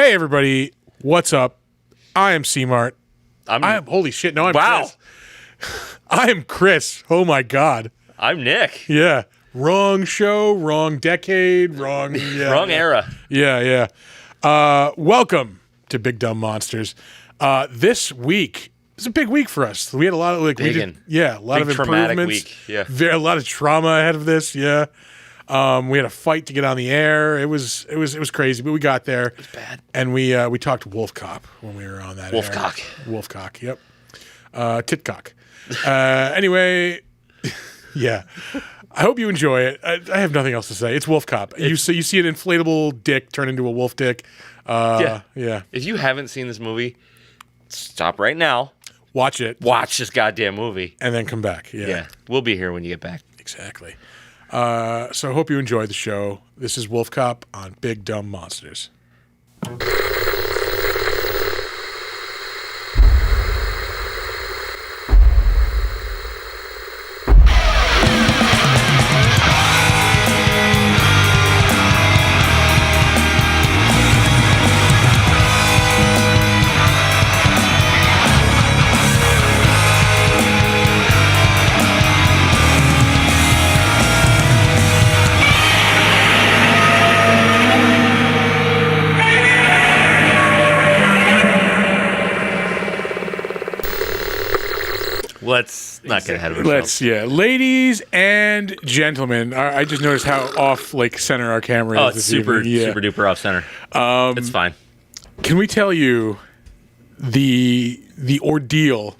Hey, everybody. What's up? I am C-Mart. I'm holy shit. No, I'm Chris. I am Chris. Oh, my God. I'm Nick. Yeah. Wrong show, wrong decade, wrong... Yeah, wrong era. Yeah. Welcome to Big Dumb Monsters. This week is a big week for us. We had a lot of... a lot Big of improvements. traumatic week. Yeah. A lot of trauma ahead of this. Yeah. We had a fight to get on the air. It was crazy, but we got there. It was bad. And we talked WolfCop when we were on that WolfCop. WolfCop, yep. Titcock. Anyway, yeah. I hope you enjoy it. I have nothing else to say. It's WolfCop. You see an inflatable dick turn into a wolf dick. Yeah. If you haven't seen this movie, stop right now. Watch it. Watch this goddamn movie. And then come back. Yeah. We'll be here when you get back. Exactly. So I hope you enjoy the show. This is WolfCop on Big Dumb Monsters. Let's not get ahead of ourselves. Ladies and gentlemen, I just noticed how off center our camera is. Oh, it's super evening. duper off center. It's fine. Can we tell you the ordeal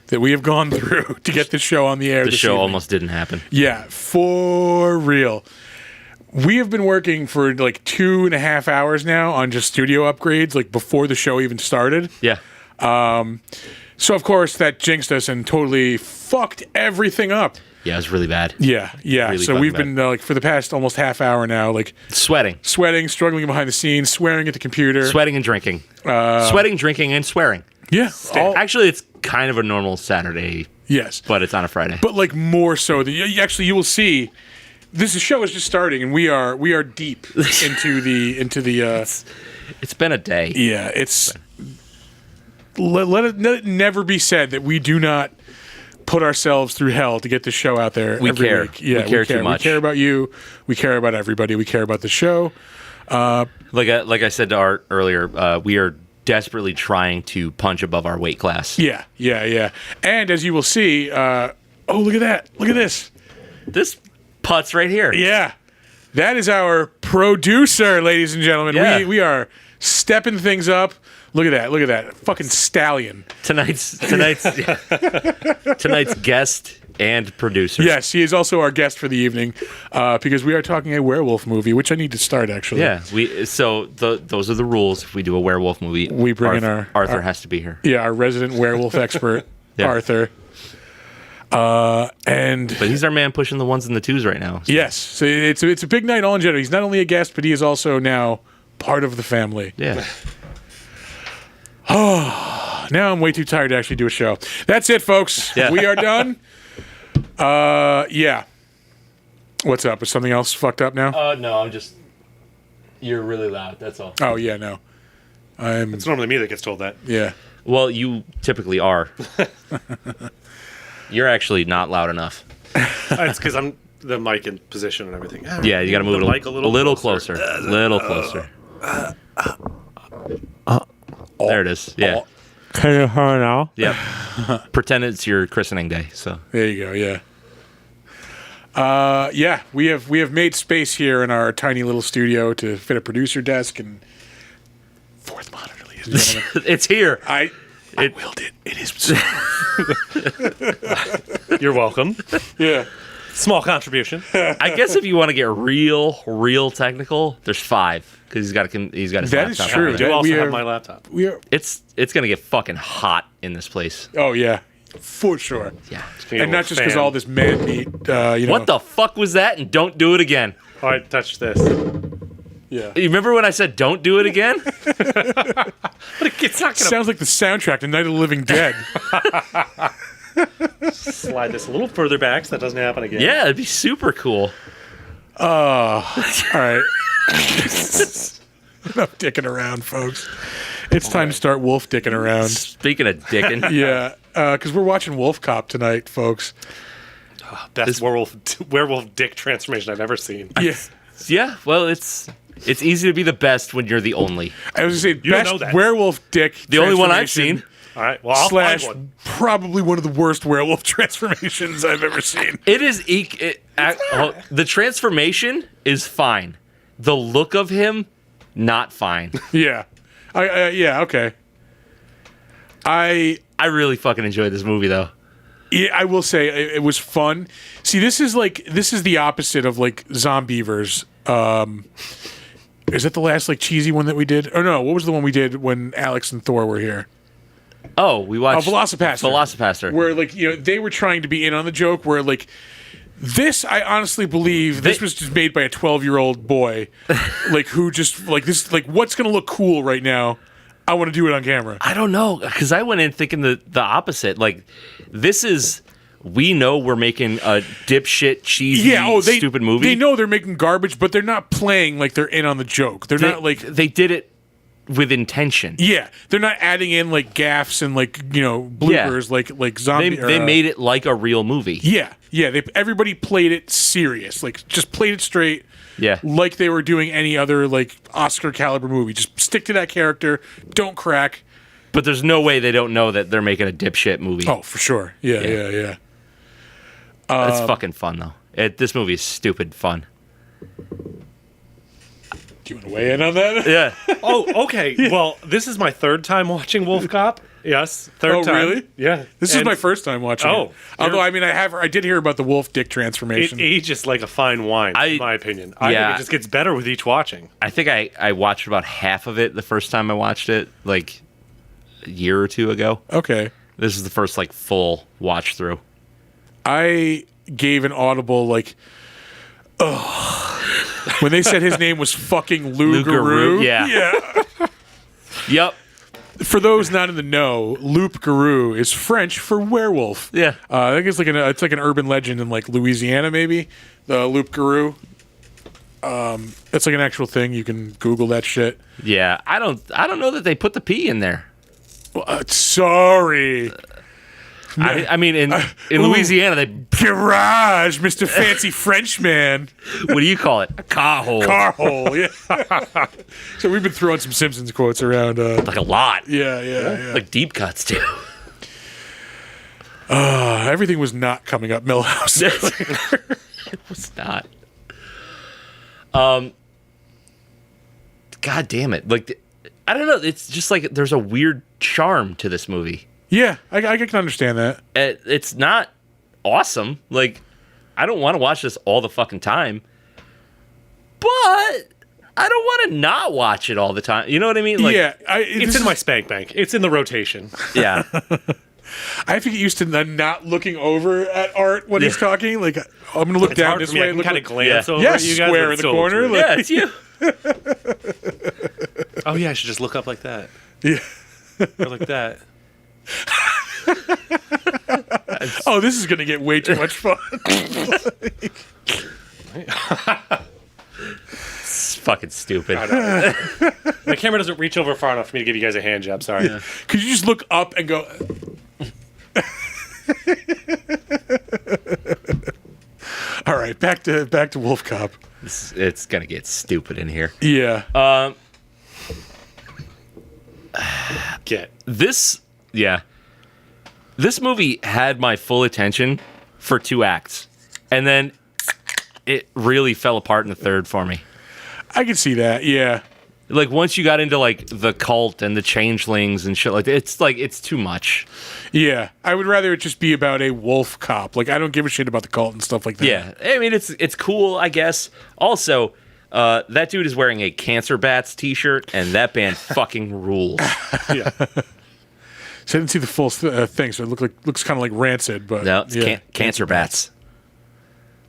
that we have gone through to get this show on the air? The show evening? almost didn't happen. Yeah, for real. We have been working for 2.5 hours now on just studio upgrades, before the show even started. Yeah. So, of course, that jinxed us and totally fucked everything up. Yeah, it was really bad. Yeah. Really So we've been, for the past almost half hour now, sweating, struggling behind the scenes, swearing at the computer. Sweating and drinking. Sweating, drinking, and swearing. Yeah. Actually, it's kind of a normal Saturday. Yes. But it's on a Friday. But, more so. You will see, this show is just starting, and we are deep into the It's been a day. Yeah, it's... Let it never be said that we do not put ourselves through hell to get the show out there. We every care. Week. Yeah, we care too much. We care about you. We care about everybody. We care about the show. Like I said to Art earlier, we are desperately trying to punch above our weight class. Yeah. And as you will see, look at that. Look at this. This putt's right here. Yeah. That is our producer, ladies and gentlemen. Yeah. We are stepping things up. Look at that. Fucking stallion. Tonight's guest and producer. Yes, he is also our guest for the evening because we are talking a werewolf movie, which I need to start, actually. Yeah, those are the rules. If we do a werewolf movie, we bring in Arthur has to be here. Yeah, our resident werewolf expert, yeah. Arthur. But he's our man pushing the ones and the twos right now. So. Yes, so it's a big night all in general. He's not only a guest, but he is also now part of the family. Yeah. Oh, now I'm way too tired to actually do a show. That's it, folks. Yeah. We are done. Yeah. What's up? Is something else fucked up now? No, you're really loud. That's all. Oh, yeah, no. It's normally me that gets told that. Yeah. Well, you typically are. You're actually not loud enough. It's because I'm the mic in position and everything. Yeah, you got to move the mic a little closer. A little closer. There it is. Yeah. Can you hear now? Yep. Pretend it's your christening day. So there you go. Yeah. Yeah. We have made space here in our tiny little studio to fit a producer desk and fourth monitor, ladies and gentlemen. It's here. I willed it. It is. You're welcome. Yeah. Small contribution. I guess if you want to get real technical, there's 5 because he's got his that laptop. Is true. I do also have my laptop. It's gonna get fucking hot in this place. Oh yeah, for sure. Yeah, and not just because all this man meat. What the fuck was that? And don't do it again. Oh, I touched this. Yeah. You remember when I said don't do it again? But it's not gonna. Sounds like the soundtrack to Night of the Living Dead. Slide this a little further back so that doesn't happen again. Yeah, it'd be super cool. All right. Enough dicking around, folks. It's time to start wolf dicking around. Speaking of dicking, Yeah, because we're watching WolfCop tonight, folks. Best werewolf dick transformation I've ever seen. Yeah. yeah. Well, it's easy to be the best when you're the only. I was going to say, don't best know that. werewolf dick The only one I've transformation seen. All right, well, I'll find / one. probably one of the worst werewolf transformations I've ever seen. It is the transformation is fine. The look of him, not fine. Yeah. Yeah, okay. I really fucking enjoyed this movie though. Yeah, I will say it was fun. See, this is the opposite of like Zombievers. Is that the last like cheesy one that we did? Or no, what was the one we did when Alex and Thor were here? Oh, we watched Velocipaster. Where like, they were trying to be in on the joke where like this, I honestly believe this was just made by a 12-year-old boy like who just like this like what's going to look cool right now? I want to do it on camera. I don't know, because I went in thinking the opposite. Like, this is, we know we're making a dipshit, cheesy, stupid movie. They know they're making garbage, but they're not playing like they're in on the joke. They're not like they did it with intention. Yeah, they're not adding in like gaffes and like bloopers like zombie. They made it like a real movie. Yeah. Everybody played it serious, like just played it straight. Yeah, like they were doing any other like Oscar caliber movie. Just stick to that character. Don't crack. But there's no way they don't know that they're making a dipshit movie. Oh, for sure. Yeah. It's fucking fun though. This movie is stupid fun. Do you want to weigh in on that? Yeah. Oh, okay. Yeah. Well, this is my third time watching WolfCop. Yes, third time. Really? Yeah. This is my first time watching it. Although, I mean, I did hear about the wolf dick transformation. It ages like a fine wine, in my opinion. I think it just gets better with each watching. I think I watched about half of it the first time I watched it, like a year or two ago. Okay. This is the first like full watch through. I gave an audible like, ugh, when they said his name was fucking Lou Garou. Yeah. Yep. For those not in the know, Loup Garou is French for werewolf. Yeah. I think it's like an urban legend in like Louisiana, maybe. The Loup Garou. It's like an actual thing. You can Google that shit. Yeah. I don't know that they put the P in there. Sorry. I mean, in Louisiana, they garage, Mr. Fancy Frenchman. What do you call it? A car hole. Car hole. Yeah. So we've been throwing some Simpsons quotes around. Like a lot. Yeah. Like deep cuts too. Everything was not coming up Millhouse. It was not. God damn it! Like, I don't know. It's just like there's a weird charm to this movie. Yeah, I can understand that. It's not awesome. Like, I don't want to watch this all the fucking time. But I don't want to not watch it all the time. You know what I mean? Like, yeah, it's in my spank bank. It's in the rotation. Yeah. I have to get used to not looking over at Art when he's talking. Like, I'm going to look down this way. I can kind of glance over at you guys. Square in the corner. Like, yeah, it's you. Oh, yeah, I should just look up like that. Yeah. Or like that. Oh, this is going to get way too much fun. It's fucking stupid. My camera doesn't reach over far enough for me to give you guys a hand job. Sorry. Yeah. Could you just look up and go... All right, back to WolfCop. It's going to get stupid in here. Yeah. This movie had my full attention for 2 acts, and then it really fell apart in the third for me. I can see that. Yeah. Like, once you got into like the cult and the changelings and shit like that, it's too much. Yeah, I would rather it just be about a wolf cop. Like, I don't give a shit about the cult and stuff like that. Yeah, I mean, it's cool, I guess. Also, that dude is wearing a Cancer Bats t-shirt, and that band fucking rules. Yeah. So I didn't see the full thing, so it looks kind of like Rancid, but No, it's Cancer Bats.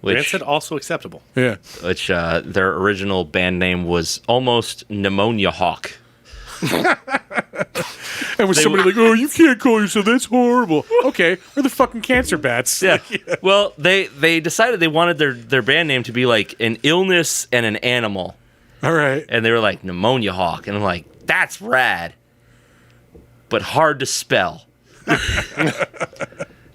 Rancid also acceptable. Yeah. Which their original band name was almost Pneumonia Hawk. And was somebody like, oh, you can't call yourself, that's horrible. Okay, we're the fucking Cancer Bats. Yeah. Well, they decided they wanted their band name to be like an illness and an animal. All right. And they were like, Pneumonia Hawk. And I'm like, that's rad, but hard to spell.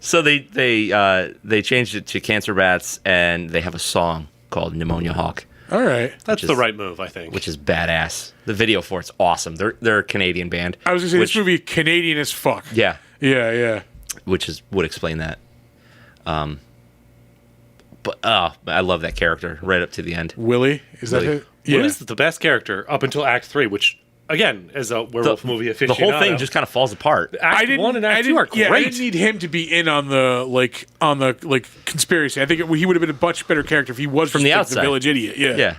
So they changed it to Cancer Bats, and they have a song called Pneumonia Hawk. All right. That's the right move, I think. Which is badass. The video for it's awesome. They're a Canadian band. I was going to say, this movie Canadian as fuck. Yeah. Yeah. Which would explain that. But I love that character right up to the end. Willie? Is that Willie. it? Yeah. Willie's the best character up until Act 3, which, again, as a werewolf movie aficionado... The whole thing just kind of falls apart. Act 1 and Act 2 are great. Yeah, I didn't need him to be in on the conspiracy. I think he would have been a much better character if he was From just the like, outside. the village idiot. Yeah.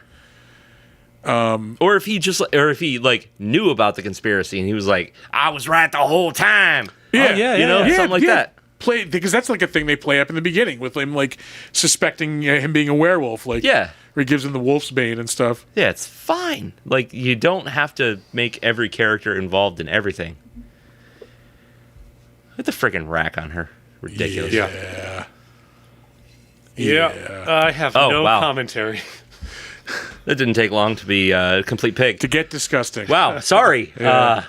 Or if he like knew about the conspiracy and he was like, I was right the whole time. Yeah. Something like that. Because that's like a thing they play up in the beginning with him like suspecting him being a werewolf. Like, Yeah. where he gives him the wolf's bane and stuff. Yeah, it's fine. Like, you don't have to make every character involved in everything. Look at the freaking rack on her. Ridiculous. Yeah. I have no wow. commentary. That didn't take long to be a complete pig. To get disgusting. Wow, sorry. Yeah.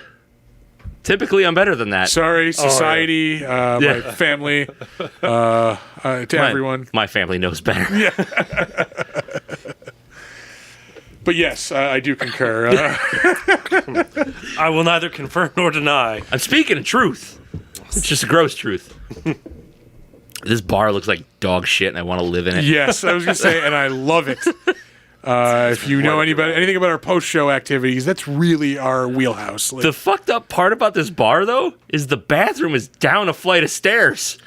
Typically, I'm better than that. Sorry, society, my family, to everyone. My family knows better. But yes, I do concur. I will neither confirm nor deny. I'm speaking of truth. It's just a gross truth. This bar looks like dog shit, and I want to live in it. Yes, I was going to say, and I love it. If you know anything about our post-show activities, that's really our wheelhouse. Like, The fucked up part about this bar, though, is the bathroom is down a flight of stairs.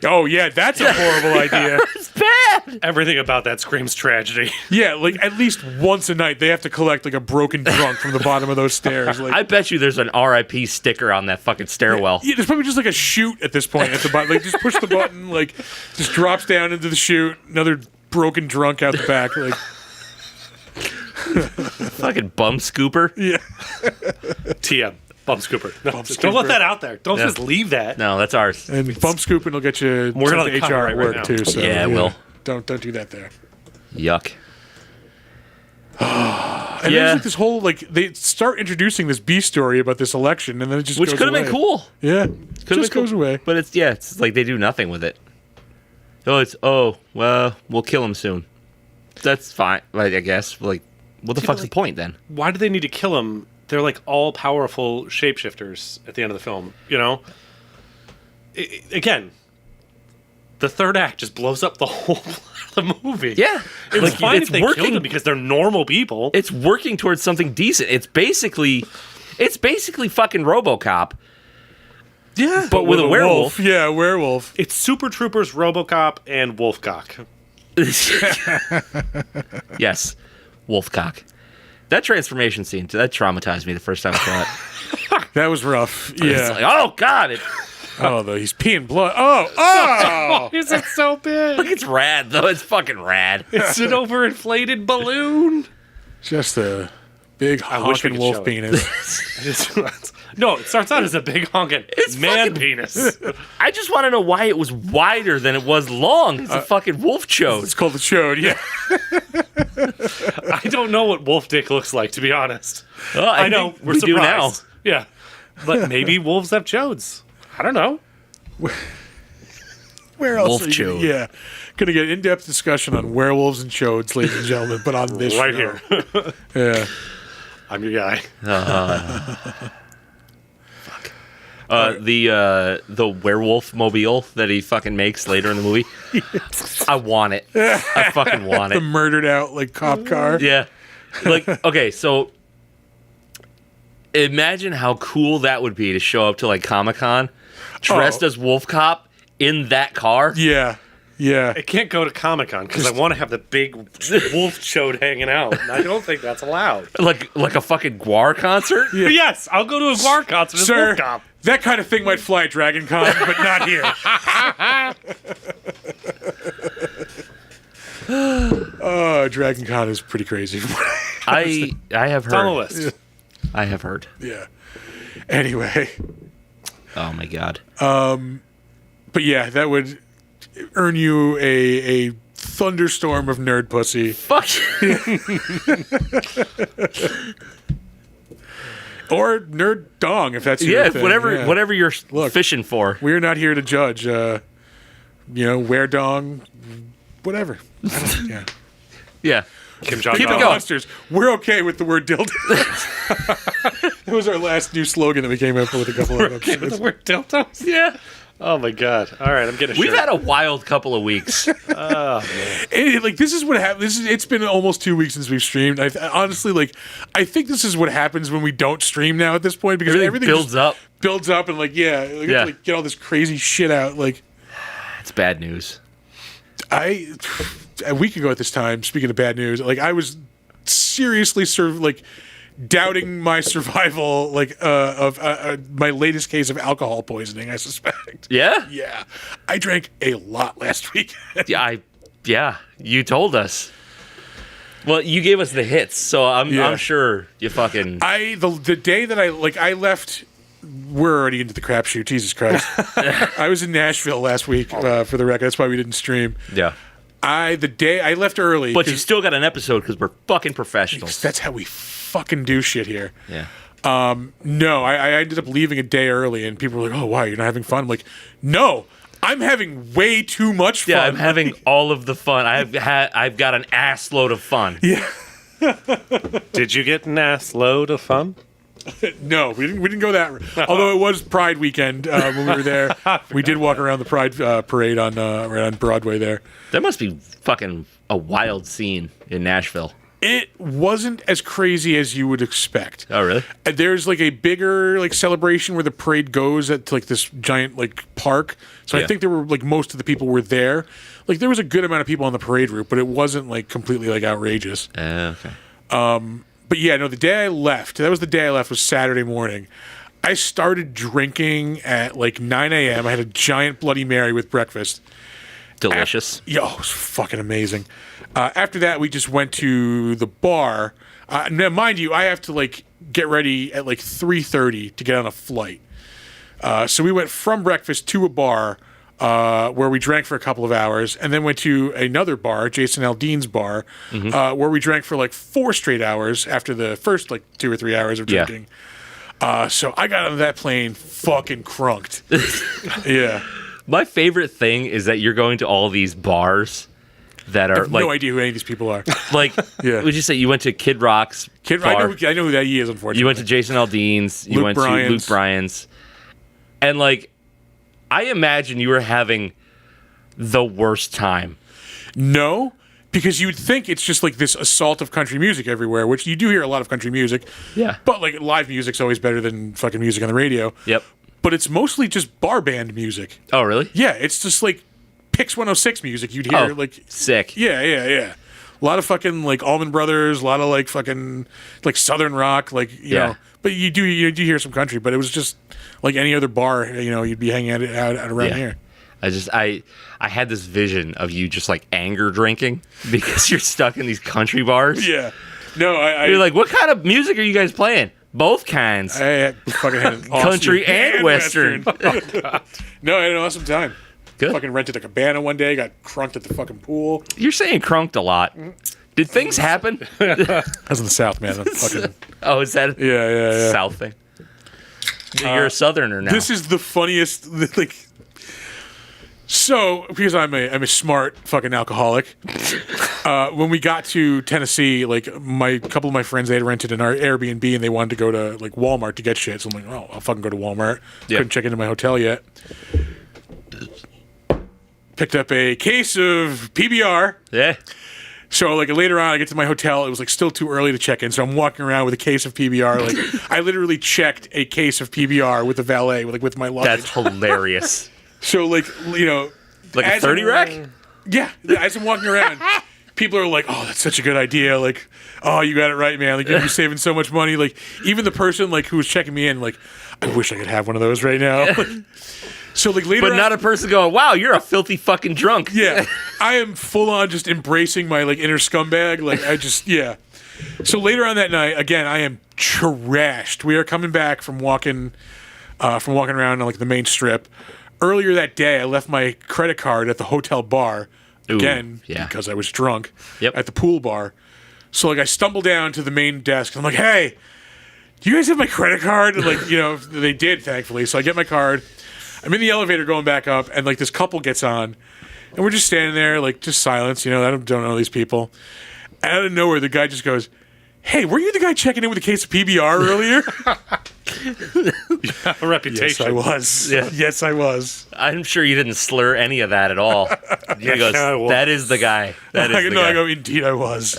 oh, yeah, that's a horrible idea. It's bad. Everything about that screams tragedy. Yeah, like, at least once a night, they have to collect, like, a broken drunk from the bottom of those stairs. Like, I bet you there's an RIP sticker on that fucking stairwell. yeah, there's probably just, like, a chute at this point at the bottom. Like, just push the button, like, just drops down into the chute, another broken drunk out the back, like... Fucking bum scooper. Yeah. TM. Bump scooper. No, Bump don't let scooper. that out there. Don't just leave that. No, that's ours. And bump scooping will get you We're sent on to the HR at copyright work, right too. now. So, Yeah, it will. Don't do that there. Yuck. And there's like this whole, like, they start introducing this B story about this election, and then it just Which goes could have been away. cool. Yeah. Could've Just been goes cool. away. But it's like they do nothing with it. Well, we'll kill him soon. That's fine, like, I guess. Like, what the fuck's the point then? Why do they need to kill him? They're like all-powerful shapeshifters at the end of the film, you know? Again, the third act just blows up the whole plot of the movie. Yeah. It's fine if they killed them because they're normal people. It's working towards something decent. It's basically fucking RoboCop. Yeah. But with a werewolf. Yeah, werewolf. It's Super Troopers, RoboCop, and Wolfcock. Yes. Wolfcock. That transformation scene, that traumatized me the first time I saw it. That was rough. It's Yeah. like, oh, God. Oh, though, he's peeing blood. Oh! Is it so big? It's rad, though. It's fucking rad. It's an overinflated balloon. Just a big wish we honking could wolf show it. penis. No, it starts out as a big honking man fucking- penis. I just want to know why it was wider than it was long. It's a fucking wolf chode. It's called the chode, yeah. I don't know what wolf dick looks like, to be honest. Well, I know, think we're we surprised. do now. Yeah. But maybe wolves have chodes. I don't know. Where else? Wolf are you gonna- chode. Yeah. Gonna get in-depth discussion on werewolves and chodes, ladies and gentlemen, but on this Right show. here. Yeah. I'm your guy. The werewolf mobile that he fucking makes later in the movie. I want it. I fucking want The it. murdered out, like, cop car. Yeah. Like, okay, so imagine how cool that would be to show up to like Comic-Con dressed as WolfCop in that car. Yeah. Yeah. I can't go to Comic-Con because I want to have the big wolf chode hanging out. And I don't think that's allowed. Like a fucking Guar concert. But yes, I'll go to a Guar concert as Sir, Wolfcop. that kind of thing might fly at Dragon Con, but not here. Oh, Dragon Con is pretty crazy. I have It's on the heard. list. I have heard. Yeah. Anyway. Oh my god. But yeah, that would earn you a thunderstorm of nerd pussy. Fuck you. Or nerd dong, if that's your Yeah, thing. whatever you're Look. fishing for. We're not here to judge. Wear dong, whatever. Yeah. Yeah. Kim Jong Keep it Un. going. Monsters. We're okay with the word dildo. That was our last new slogan that we came up with a couple of Okay, with episodes. the word dildos. Yeah. Oh my god! All right, I'm getting. We've had a wild couple of weeks. This is what happens. It's been almost 2 weeks since we've streamed. Honestly, I think this is what happens when we don't stream now at this point because everything builds up. builds up, and we have to, get all this crazy shit out. It's bad news. A week ago at this time, speaking of bad news, I was seriously doubting my survival, of my latest case of alcohol poisoning. I suspect. Yeah? Yeah, I drank a lot last week. Yeah, you told us. Well, you gave us the hits, so I'm sure you fucking. The day that I left. We're already into the crapshoot. Jesus Christ! I was in Nashville last week for the record. That's why we didn't stream. Yeah. The day I left early, But you still got an episode because we're fucking professionals. that's how we fucking do shit here. Yeah. No, I ended up leaving a day early, and people were like, "Oh, why you're not having fun?" I'm like, "No, I'm having way too much fun." Yeah, I'm having all of the fun. I've got an ass load of fun. Yeah. Did you get an ass load of fun? No, we didn't go that. Although it was Pride weekend when we were there, we did walk around the Pride parade on Broadway there. That must be fucking a wild scene in Nashville. It wasn't as crazy as you would expect. Oh, really? There's a bigger celebration where the parade goes at this giant park. So Yeah. I think there were most of the people were there. There was a good amount of people on the parade route, but it wasn't completely outrageous. Okay. But yeah, no, the day I left, that was the day I left, was Saturday morning. I started drinking at 9 a.m. I had a giant Bloody Mary with breakfast. Delicious. It was fucking amazing. After that, we just went to the bar. Now, mind you, I have to get ready at 3:30 to get on a flight. So we went from breakfast to a bar where we drank for a couple of hours, and then went to another bar, Jason Aldean's bar, where we drank for 4 straight hours after the first 2 or 3 hours of Yeah. drinking. So I got on that plane fucking crunked. Yeah. My favorite thing is that you're going to all these bars that I are have no idea who any of these people are. Yeah. Would you say you went to Kid Rock's bar? I know who that he is, unfortunately. You went to Jason Aldean's. You Luke went Bryan's. to Luke Bryan's. And I imagine you were having the worst time. No, because you'd think it's just this assault of country music everywhere, which you do hear a lot of country music. Yeah. But live music's always better than fucking music on the radio. Yep. But it's mostly just bar band music. Oh, really? Yeah, it's just Pix 106 music you'd hear. Sick. Yeah. A lot of fucking Allman Brothers, a lot of fucking Southern rock, you know. But you do hear some country, but it was just any other bar, you'd be hanging out around here. I had this vision of you just anger drinking because you're stuck in these country bars. Yeah. No, You're like, what kind of music are you guys playing? Both kinds. I fucking had an awesome Country and Western. No, I had an awesome time. Good. Fucking rented a cabana one day, got crunked at the fucking pool. You're saying crunked a lot. Did things happen? I was in the South, man. I'm fucking, Oh, is that a yeah. South thing? You're a Southerner now. This is the funniest, So, because I'm a smart fucking alcoholic, when we got to Tennessee, my couple of my friends, they had rented an Airbnb and they wanted to go to Walmart to get shit. So I'm like, oh, I'll fucking go to Walmart. Yeah. Couldn't check into my hotel yet. Picked up a case of PBR. yeah. So later on, I get to my hotel. It was still too early to check in, so I'm walking around with a case of PBR. I literally checked a case of PBR with the valet, with my luggage. That's hilarious. So Like a as 30 I'm- rack? Yeah, as I'm walking around, people are like, "Oh, that's such a good idea!" "Oh, you got it right, man! You'll be saving so much money." Even the person who was checking me in, I wish I could have one of those right now. So later, But on, not a person going, wow, you're a filthy fucking drunk. yeah, I am full on just embracing my inner scumbag. So later on that night, again, I am trashed. We are coming back from walking around on the main strip. Earlier that day, I left my credit card at the hotel bar. again yeah. because I was drunk Yep. at the pool bar. So like I stumble down to the main desk. And I'm like, hey, do you guys have my credit card? And like, they did, thankfully. So I get my card. I'm in the elevator going back up, and like this couple gets on, and we're just standing there, like just silence. I don't know these people. And out of nowhere, the guy just goes, "Hey, were you the guy checking in with a case of PBR earlier?" A reputation. Yes, I was. Yeah. Yes, I was. I'm sure you didn't slur any of that at all. He goes, I was. that is the guy. That is the guy. I go, indeed, I was.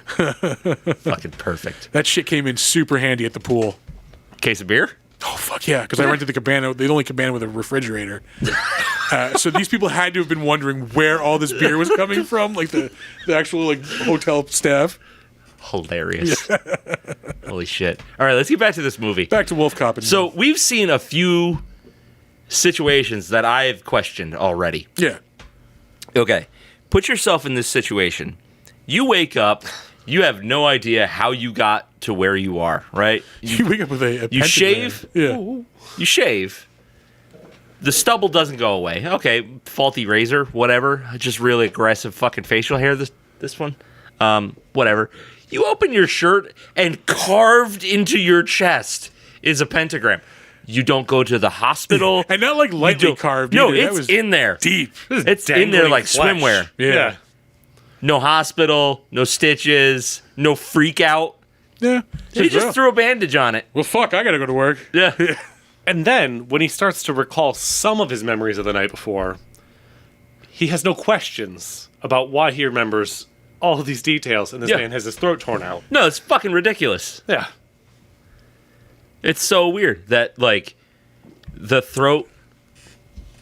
Fucking perfect. That shit came in super handy at the pool. Case of beer? Oh, fuck yeah. Because I rented the cabana, the only cabana with a refrigerator. So these people had to have been wondering where all this beer was coming from, like the actual like hotel staff. Hilarious. Holy shit. All right, let's get back to this movie. Back to WolfCop. And So we've seen a few situations that I've questioned already. yeah. Okay, put yourself in this situation. You wake up, you have no idea how you got to where you are, right? You wake up with a You pentagram. shave. Yeah. You shave. The stubble doesn't go away. Okay, faulty razor, whatever. Just really aggressive fucking facial hair. This one, whatever. You open your shirt and carved into your chest is a pentagram. You don't go to the hospital. And not like lightly carved. No, either. That it's was in there. deep. It's in there like flesh. swimwear. Yeah. No hospital, no stitches, no freak out. Yeah. He just threw a bandage on it. Well, fuck, I gotta go to work. Yeah. And then, when he starts to recall some of his memories of the night before, he has no questions about why he remembers all of these details, and this Yeah. man has his throat torn out. No, it's fucking ridiculous. Yeah. It's so weird that like the throat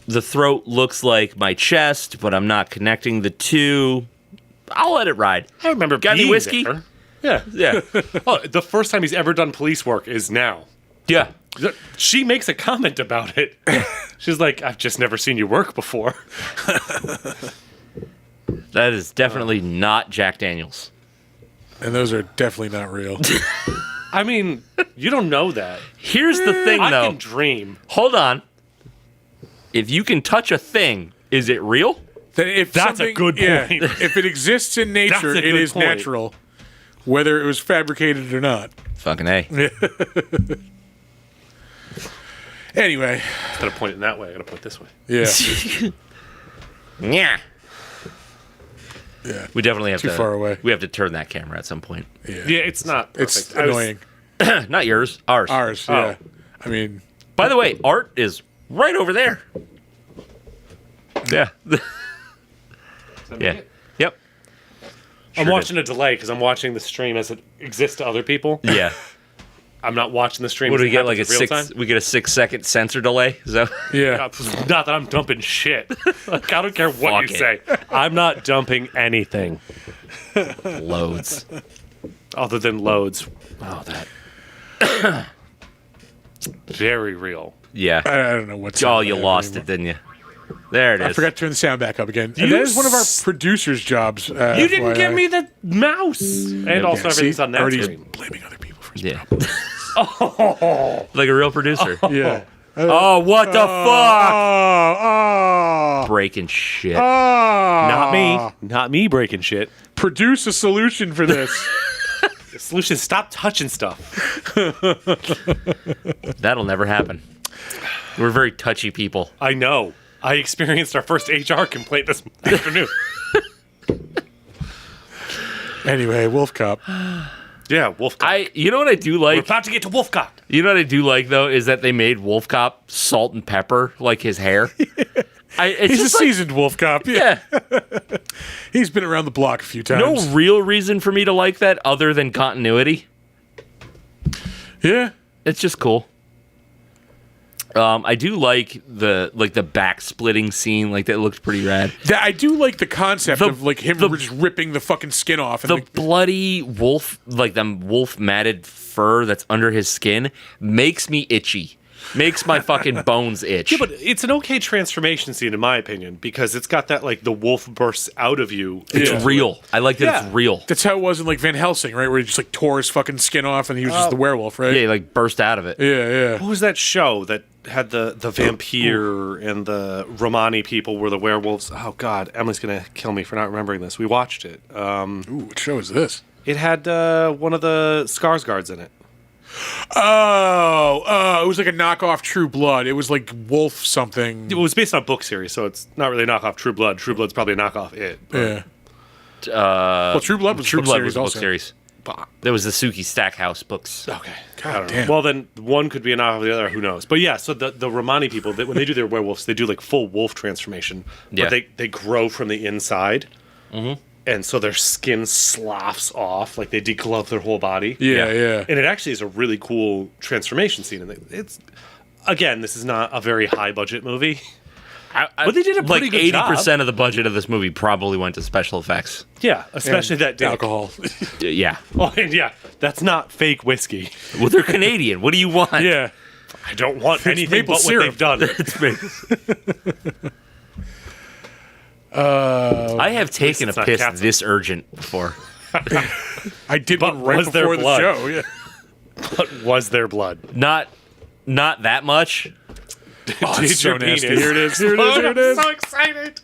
looks like my chest, but I'm not connecting the two. I'll let it ride. I remember Got any being whiskey? there. Yeah. Yeah. Oh, the first time he's ever done police work is now. Yeah. She makes a comment about it. She's like, I've just never seen you work before. That is definitely not Jack Daniels. And those are definitely not real. I mean, you don't know that. Here's the thing I though. can dream. Hold on. If you can touch a thing, is it real? That if That's a something- good yeah, point. if it exists in nature, That's a it good is point. natural, whether it was fabricated or not. Fucking A. Anyway, Instead of pointing that way, I gotta point this way. yeah. Yeah. Yeah. We definitely have Too to far away. We have to turn that camera at some point. Yeah, it's not perfect. It's I was- annoying. Not yours, ours. Ours, Oh. yeah. I mean, By the way, Art is right over there. Yeah. Yeah. Yep. I'm Sure watching a delay because I'm watching the stream as it exists to other people. Yeah. I'm not watching the stream. What do as we it get? Like a happens in real 6? time. We get a 6-second sensor delay. Is that? yeah. Not that I'm dumping shit. Like, I don't care what Fuck you it. say. I'm not dumping anything Loads. other than loads. Oh, that. Very real. Yeah. I don't know what's. Oh, on you there lost anymore. it, didn't you? There it is. I forgot to turn the sound back up again. And You that is one of our s- producers' jobs. You didn't FYI. give me the mouse. And also Yeah, everything's see? on that Already screen. blaming other people for his Yeah. problems. Like a real producer. Yeah. Oh, what the fuck? Oh, Breaking shit. Not me. Not me breaking shit. Produce a solution for this. The solution is stop touching stuff. That'll never happen. We're very touchy people. I know. I experienced our first HR complaint this afternoon. Anyway, WolfCop. Yeah, WolfCop. You know what I do We're like? about to get to WolfCop. You know what I do like though is that they made WolfCop salt and pepper like his hair. It's He's a just like, seasoned WolfCop. Yeah. yeah. He's been around the block a few times. No real reason for me to like that other than continuity. Yeah. It's just cool. I do like the back splitting scene. Like that looked pretty rad. I do like the concept of like him the- just ripping the fucking skin off. And The like, bloody wolf, like the wolf matted fur that's under his skin, makes me itchy. Makes my fucking bones itch. Yeah, but it's an okay transformation scene in my opinion because it's got that like the wolf bursts out of you. It's real. I like that it's real. That's how it was in like Van Helsing, right? Where he just like tore his fucking skin off and he was just the werewolf, right? Yeah, he like burst out of it. Yeah. What was that show that had the vampire and the Romani people were the werewolves? Oh God, Emily's gonna kill me for not remembering this. We watched it. Ooh, what show is this? It had one of the Skarsgårds in it. Oh, it was like a knockoff True Blood. It was like Wolf something. It was based on a book series, so it's not really a knockoff True Blood. True Blood's probably a knockoff It. Yeah. Well, True Blood was True a book Blood series was a book also. series. There was the Suki Stackhouse books. Okay. God damn. Well, then one could be a knockoff of the other. Who knows? But yeah, so the Romani people, when they do their werewolves, they do like full wolf transformation. Yeah. But they grow from the inside. Mm-hmm. And so their skin sloughs off, like they deglove their whole body. Yeah. And it actually is a really cool transformation scene. And it's, again, this is not a very high budget movie. But they did a pretty good job. 80% of the budget of this movie probably went to special effects. Yeah, especially And that dick. alcohol. Yeah. Oh, and yeah, that's not fake whiskey. Well, they're Canadian. What do you want? Yeah. I don't want anything maple but syrup. what they've done. I have taken a it's not piss catsup. this urgent before. I did But one right was there before the blood? show. Yeah. But was there blood? Not that much. Oh, Did it's so your nasty. penis? Here it is. Here it is. Here it is. I'm so excited.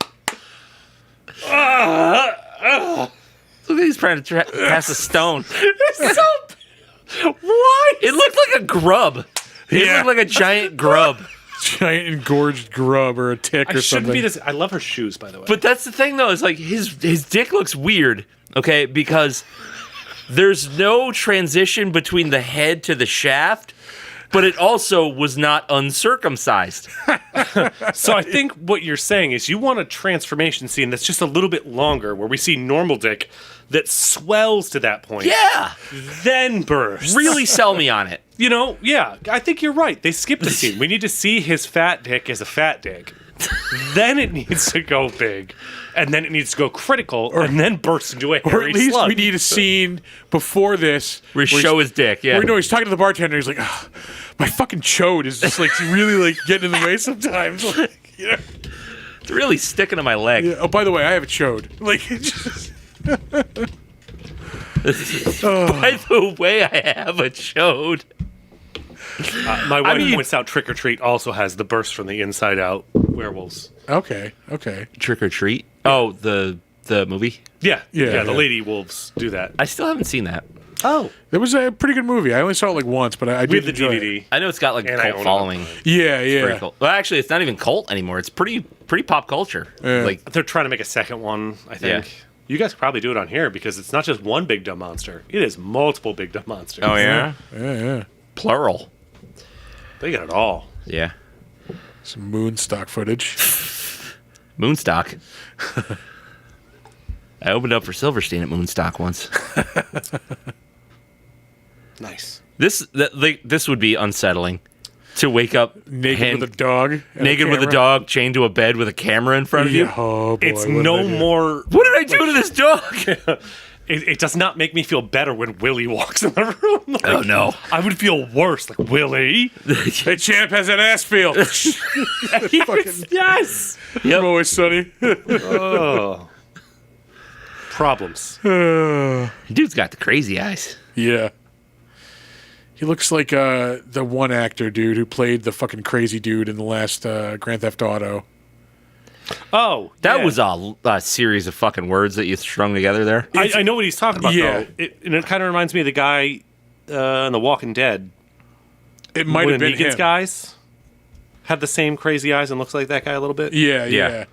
Look, he's trying to pass a stone. What? It looked like a grub. It Yeah. looked like a giant grub. Giant engorged grub or a tick I or shouldn't something. be this. I love her shoes, by the way. But that's the thing, though. Is like his dick looks weird. Okay, because there's no transition between the head to the shaft, but it also was not uncircumcised. So I think what you're saying is you want a transformation scene that's just a little bit longer, where we see normal dick that swells to that point, Yeah, then bursts. really sell me on it. You know, yeah, I think you're right. They skipped a scene. We need to see his fat dick as a fat dick. Then it needs to go big, and then it needs to go critical, and then burst into a Or hairy at least slug. we need a scene before this We where show his dick. Yeah, Where, no, he's talking to the bartender. He's like, "Ugh, my fucking chode is just like really like getting in the way sometimes. Like, you know? it's really sticking to my leg. Yeah. Oh, by the way, I have a chode. Like, it just, By the way, I have a chode. My wife mean- points out Trick or Treat also has the burst from the inside out werewolves. okay. Trick or Treat. Oh, the movie. Yeah, Yeah. the lady wolves do that. I still haven't seen that. Oh, It was a pretty good movie. I only saw it like once, but I we did have the enjoy DVD. It. I know it's got like a And I cult own it. following. Yeah, Pretty yeah. cool. Well, actually, it's not even cult anymore. It's pretty pop culture. Yeah. Like, They're trying to make a second one, I think. Yeah. You guys could probably do it on here because it's not just one big dumb monster. It is multiple big dumb monsters. oh yeah, Yeah. plural. They got it all. Yeah, Some moon stock footage. Moonstock. I opened up for Silverstein at Moonstock once. Nice. This would be unsettling to wake up Naked with a dog. and naked with a camera. dog, chained to a bed with a camera in front of you. Yeah. Oh, boy. It's what did I no do? more. What did I do to this dog? It does not make me feel better when Willie walks in the room. Like, Oh no! I would feel worse. Like, Willie? Hey, champ has that ass feel. Yes! Yep. I'm always sunny. Oh. Problems. Dude's got the crazy eyes. Yeah. He looks like the one actor dude who played the fucking crazy dude in the last Grand Theft Auto. Oh. That yeah. was a series of fucking words that you strung together there. I know what he's talking about, Yeah. though. And it kind of reminds me of the guy in The Walking Dead. It might One have of been Negan's him. guys had the same crazy eyes and looks like that guy a little bit. Yeah. Yeah.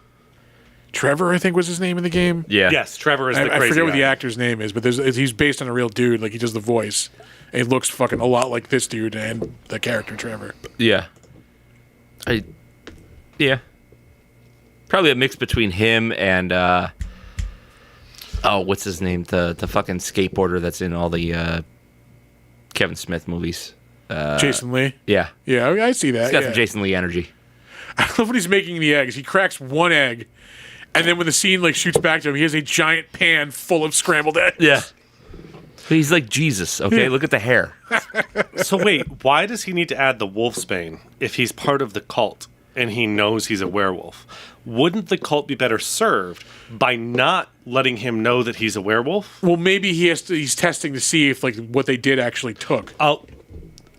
Trevor, I think, was his name in the game. Yeah. Yes, Trevor is the I crazy forget what guy. the actor's name is, but he's based on a real dude. Like, he does the voice. And he looks fucking a lot like this dude and the character Trevor. Yeah. Yeah. Probably a mix between him and what's his name? The fucking skateboarder that's in all the Kevin Smith movies. Jason Lee. Yeah. Yeah, I see that. He's got yeah. some Jason Lee energy. I love when he's making the eggs. He cracks one egg, and then when the scene like shoots back to him, he has a giant pan full of scrambled eggs. Yeah. He's like Jesus, okay? Look at the hair. So wait, why does he need to add the wolfsbane if he's part of the cult and he knows he's a werewolf? Wouldn't the cult be better served by not letting him know that he's a werewolf? Well, maybe he's testing to see if like what they did actually took.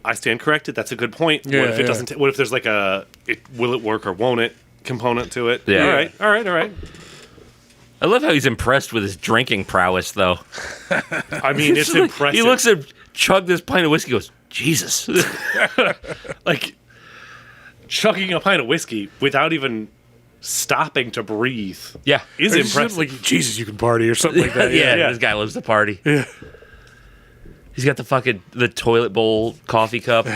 I stand corrected. That's a good point. Yeah, what if it yeah. doesn't? What if there's like will it work or won't it component to it? Yeah. All right. I love how he's impressed with his drinking prowess, though. I mean, it's impressive. He looks at chug this pint of whiskey, goes, Jesus. like chugging a pint of whiskey without even stopping to breathe. Yeah. Is It's impressive. like Jesus, you can party or something like that. yeah, yeah. this guy loves to party. Yeah. He's got the toilet bowl coffee cup.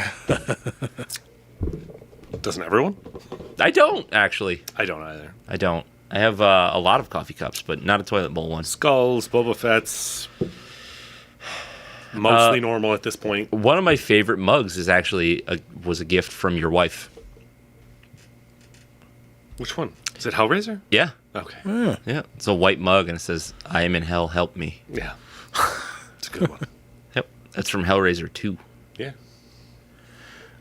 Doesn't everyone? I don't, actually. I don't either. I don't. I have a lot of coffee cups, but not a toilet bowl one. Skulls, Boba Fett's. Mostly normal at this point. One of my favorite mugs is actually was a gift from your wife. Which one? Is it Hellraiser? Yeah. Okay. Yeah. It's a white mug, and it says, I am in hell, help me. Yeah. It's a good one. Yep. That's from Hellraiser 2. Yeah.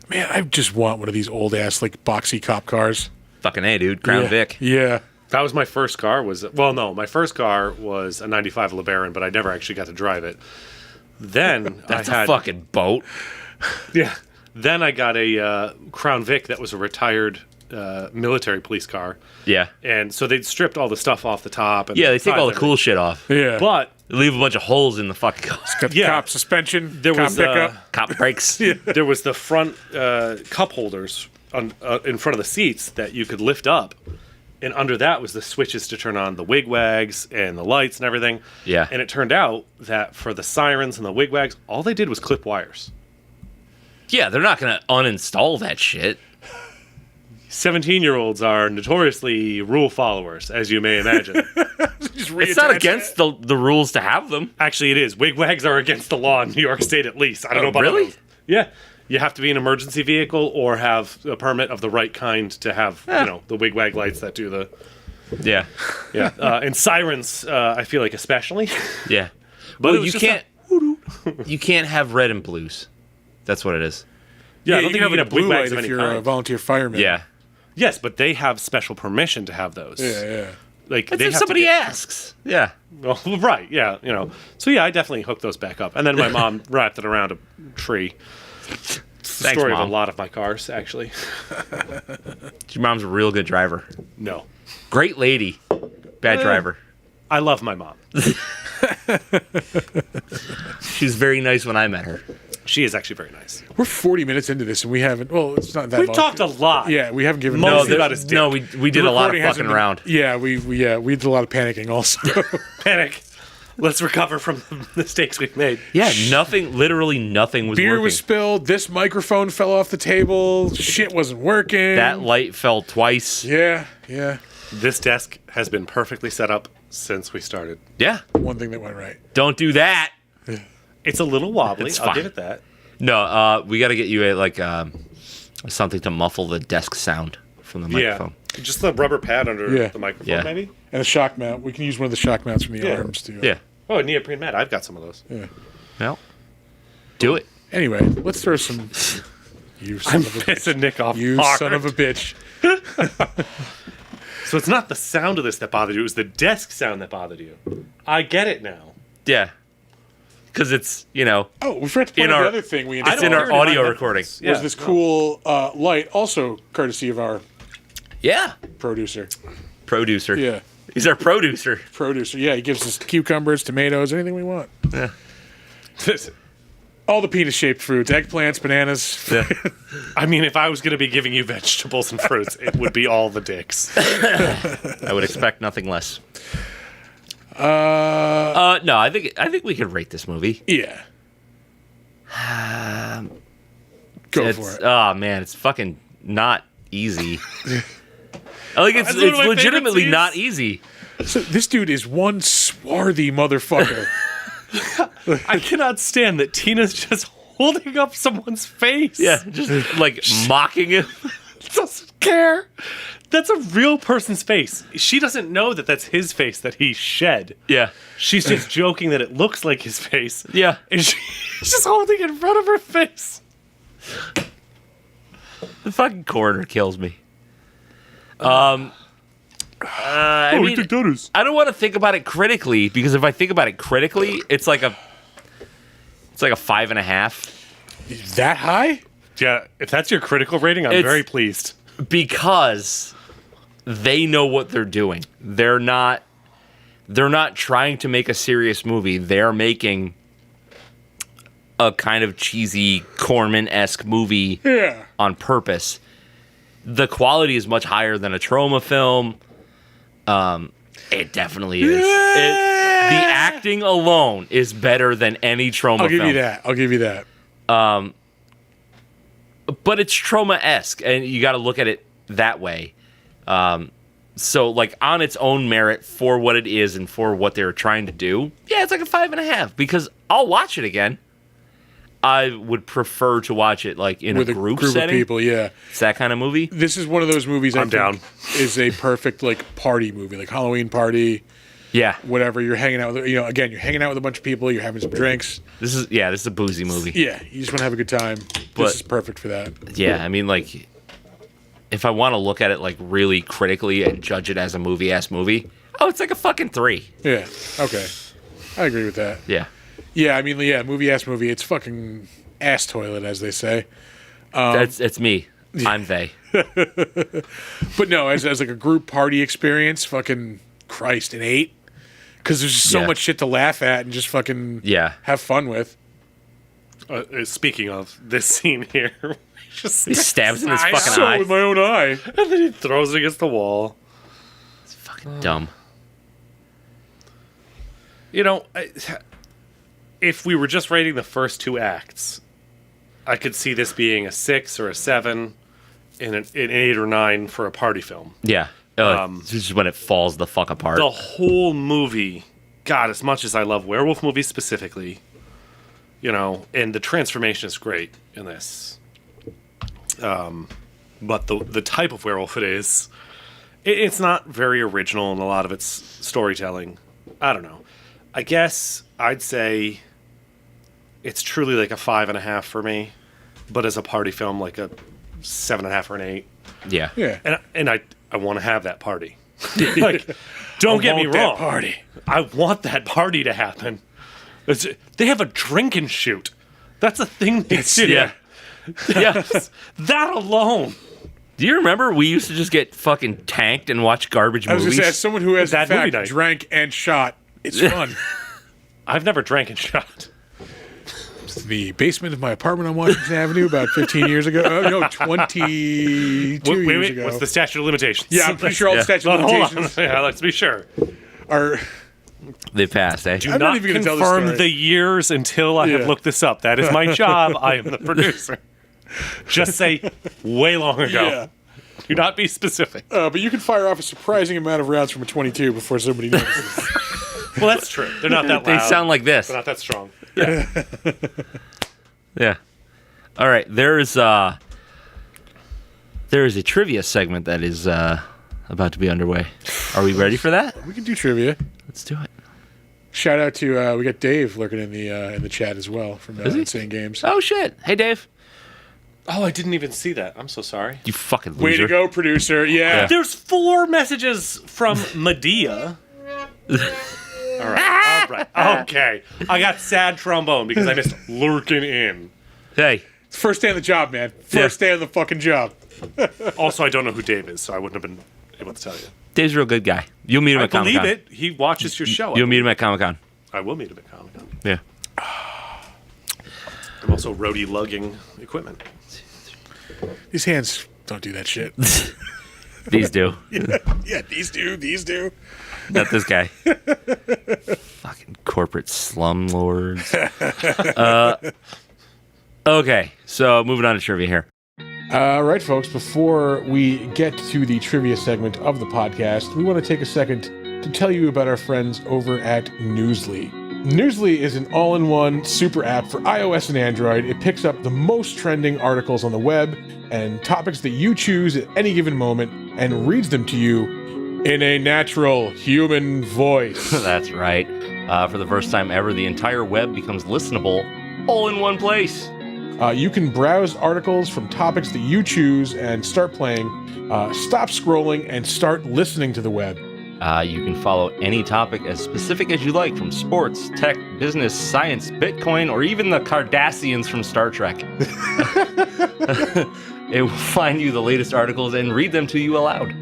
Man, I just want one of these old ass like boxy cop cars. Fucking A, dude. Crown Yeah. Vic. Yeah. That was my first car. My first car was a 95 LeBaron, but I never actually got to drive it. Then That's I had a fucking boat. yeah. Then I got a Crown Vic that was a retired military police car, Yeah. and so they'd stripped all the stuff off the top. And Yeah, they take all the sides cool and shit off. Yeah. But They leave a bunch of holes in the fucking car. Got the yeah. cop suspension. there cop was pickup. Cop brakes. there was the front cup holders in front of the seats that you could lift up. And under that was the switches to turn on the wigwags and the lights and everything. Yeah. And it turned out that for the sirens and the wigwags, all they did was clip wires. Yeah, they're not going to uninstall that shit. 17-year-olds are notoriously rule followers, as you may imagine. Just It's not reattach against the rules to have them. Actually, it is. Wigwags are against the law in New York State, at least. I don't know about really? others. Yeah. You have to be an emergency vehicle or have a permit of the right kind to have, the wigwag lights that do the... Yeah. Yeah. And sirens, I feel like especially. Yeah. But Well, it was you just you can't have red and blues. That's what it is. Yeah, I Yeah, don't you think can you have can a have blue wigwags light of if any you're a kind. volunteer fireman. Yeah. Yes, but they have special permission to have those. Yeah. Like That's they if have somebody to get, asks. Yeah. Well, right, yeah, So yeah, I definitely hooked those back up, and then my mom wrapped it around a tree. It's the Thanks, story Mom. of a lot of my cars, actually. Your mom's a real good driver. No, Great lady. Bad driver. I love my mom. She was very nice when I met her. She is actually very nice. We're 40 minutes into this and we haven't. Well, it's not that We've long. talked a lot. Yeah, we haven't given. Mostly no, about his dick. No, we did a lot of recording hasn't fucking been- around. Yeah, we did a lot of panicking also. Panic. Let's recover from the mistakes we've made. Yeah, literally nothing was Beer working. was spilled. This microphone fell off the table. Shit wasn't working. That light fell twice. Yeah. This desk has been perfectly set up since we started. Yeah. One thing that went right. Don't do that. It's a little wobbly. It's I'll fine. give it that. No, we got to get you something to muffle the desk sound from the microphone. Yeah, just the rubber pad under Yeah. the microphone, Yeah. maybe. And a shock mount. We can use one of the shock mounts from the Yeah. arms too. Yeah. Oh, a neoprene mat. I've got some of those. Yeah. Well, do it. Anyway, let's throw some. You son of a bitch. Pissing Nick off. You hard. son of a bitch. So it's not the sound of this that bothered you; it was the desk sound that bothered you. I get it now. Yeah. Because it's, Oh, we forgot to point In out our- the other thing we it's installed. in our hear it in my audio headphones. recording. Yeah, was this no. cool light, also courtesy of our Yeah. producer. Producer. Yeah. He's our producer. Yeah, he gives us cucumbers, tomatoes, anything we want. Yeah. All the penis-shaped fruits, eggplants, bananas. Yeah. I mean, if I was going to be giving you vegetables and fruits, it would be all the dicks. I would expect nothing less. No, I think we could rate this movie. Yeah. Go for it. Oh man, it's fucking not easy. Like it's That's one of my favorite legitimately scenes. not easy. So this dude is one swarthy motherfucker. I cannot stand that Tina's just holding up someone's face. Yeah, just like mocking him. Just care. That's a real person's face. She doesn't know that that's his face that he shed. Yeah. She's just joking that it looks like his face. Yeah. And she's just holding it in front of her face. The fucking coroner kills me. I mean, think that is? I don't want to think about it critically, because if I think about it critically, it's like a 5.5. That high? Yeah, if that's your critical rating, I'm very pleased. Because they know what they're doing. They're not trying to make a serious movie. They're making a kind of cheesy Corman-esque movie on purpose. The quality is much higher than a Troma film. It definitely is. The acting alone is better than any Troma film. I'll give you that. But it's Troma-esque, and you got to look at it that way. So, like, on its own merit for what it is and for what they're trying to do, yeah, it's like a 5.5, because I'll watch it again. I would prefer to watch it, like, in With a group of setting. people, yeah. It's that kind of movie. This is one of those movies I'm down. is a perfect, like, party movie, like Halloween party, Yeah. whatever. You're hanging out with, again, you're hanging out with a bunch of people, you're having some drinks. This is a boozy movie. Yeah, you just want to have a good time. But- This is perfect for that. Yeah, I mean, like, if I want to look at it, like, really critically and judge it as a movie-ass movie, it's like a fucking 3. Yeah, okay. I agree with that. Yeah. Yeah, I mean, yeah, movie-ass movie. It's fucking ass toilet, as they say. It's me. I'm they. But no, as like a group party experience, fucking Christ, an 8. Because there's just so Yeah. much shit to laugh at and just fucking have fun with. Speaking of this scene here, He stabs in his fucking So eye. with my own eye. and then he throws it against the wall. It's fucking dumb. You know, if we were just rating the first 2 acts, I could see this being a 6 or a 7, and an 8 or 9 for a party film. Yeah. This is when it falls the fuck apart. The whole movie, God, as much as I love werewolf movies specifically, and the transformation is great in this. But the type of werewolf it is, it's not very original in a lot of its storytelling. I don't know. I guess I'd say it's truly like a 5.5 for me, but as a party film, like a 7.5 or an 8. Yeah. Yeah. And I want to have that party. Like, don't get me wrong. Party. I want that party to happen. They have a drink and shoot. That's a thing they do. Yeah. Yeah. That alone. Do you remember we used to just get fucking tanked and watch garbage I was movies? going to say, as someone who has in That movie fact night. drank and shot, it's fun. I've never drank and shot. The basement of my apartment on Washington Avenue about 15 years ago. No, 22 years ago. What's the statute of limitations? Yeah, I'm pretty sure all the statute of Hold on. limitations Yeah, let's be sure. are... They passed, eh? Do I'm not not even gonna tell the confirm story. the years until I have Yeah. looked this up. That is my job. I am the producer. Just say way long ago. Yeah. Do not be specific. But you can fire off a surprising amount of rounds from a 22 before somebody notices. Well, that's true. They're not that They loud. sound like this. They're not that strong. Yeah. All right. There is a trivia segment that is about to be underway. Are we ready for that? We can do trivia. Let's do it. Shout out to we got Dave lurking in the chat as well from he? Insane Games. Oh shit! Hey Dave. Oh, I didn't even see that. I'm so sorry. You fucking loser. Way to go, producer! Yeah. There's 4 messages from Medea. All right. Okay. I got sad trombone because I missed lurking in. Hey. First day on the job, man. First day on the fucking job. Also, I don't know who Dave is, so I wouldn't have been able to tell you. Dave's a real good guy. You'll meet him I at Comic Con. believe it. He watches your show. You'll meet him at Comic Con. I will meet him at Comic Con. Yeah. I'm also roadie lugging equipment. These hands don't do that shit. These do. Yeah, these do. Not this guy. Fucking corporate slumlords. Okay, so moving on to trivia here. All right, folks, before we get to the trivia segment of the podcast, we want to take a second to tell you about our friends over at Newsly. Newsly is an all-in-one super app for iOS and Android. It picks up the most trending articles on the web and topics that you choose at any given moment and reads them to you in a natural human voice. That's right. For the first time ever, the entire web becomes listenable all in one place. You can browse articles from topics that you choose and start playing, stop scrolling, and start listening to the web. You can follow any topic as specific as you like, from sports, tech, business, science, Bitcoin, or even the Cardassians from Star Trek. It will find you the latest articles and read them to you aloud.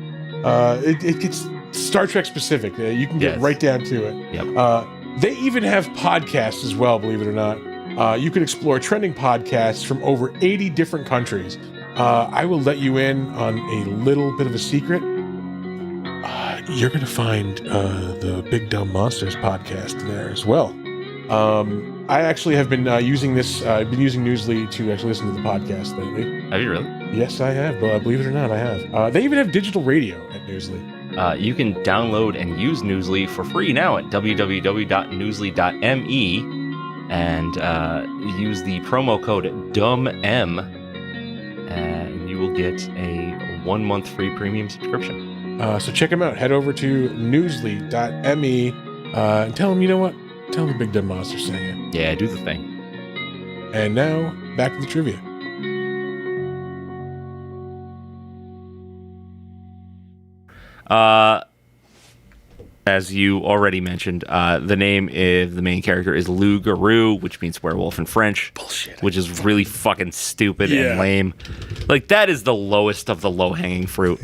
It gets Star Trek specific. You can get right down to it. Yep. They even have podcasts as well, believe it or not. You can explore trending podcasts from over 80 different countries. I will let you in on a little bit of a secret. You're going to find the Big Dumb Monsters podcast there as well. I actually have been using this. I've been using Newsly to actually listen to the podcast lately. Have you really? Yes, I have. Believe it or not, I have. They even have digital radio at Newsly. You can download and use Newsly for free now at www.newsly.me and use the promo code DUMBM and you will get a 1 month free premium subscription. So check them out. Head over to newsly.me and tell them, you know what? Tell them the Big Dumb Monster sent you. Yeah, do the thing. And now, back to the trivia. As you already mentioned, the name of the main character is loup-garou, which means werewolf in French. Bullshit. Which is really fucking stupid and lame. Like, that is the lowest of the low-hanging fruit.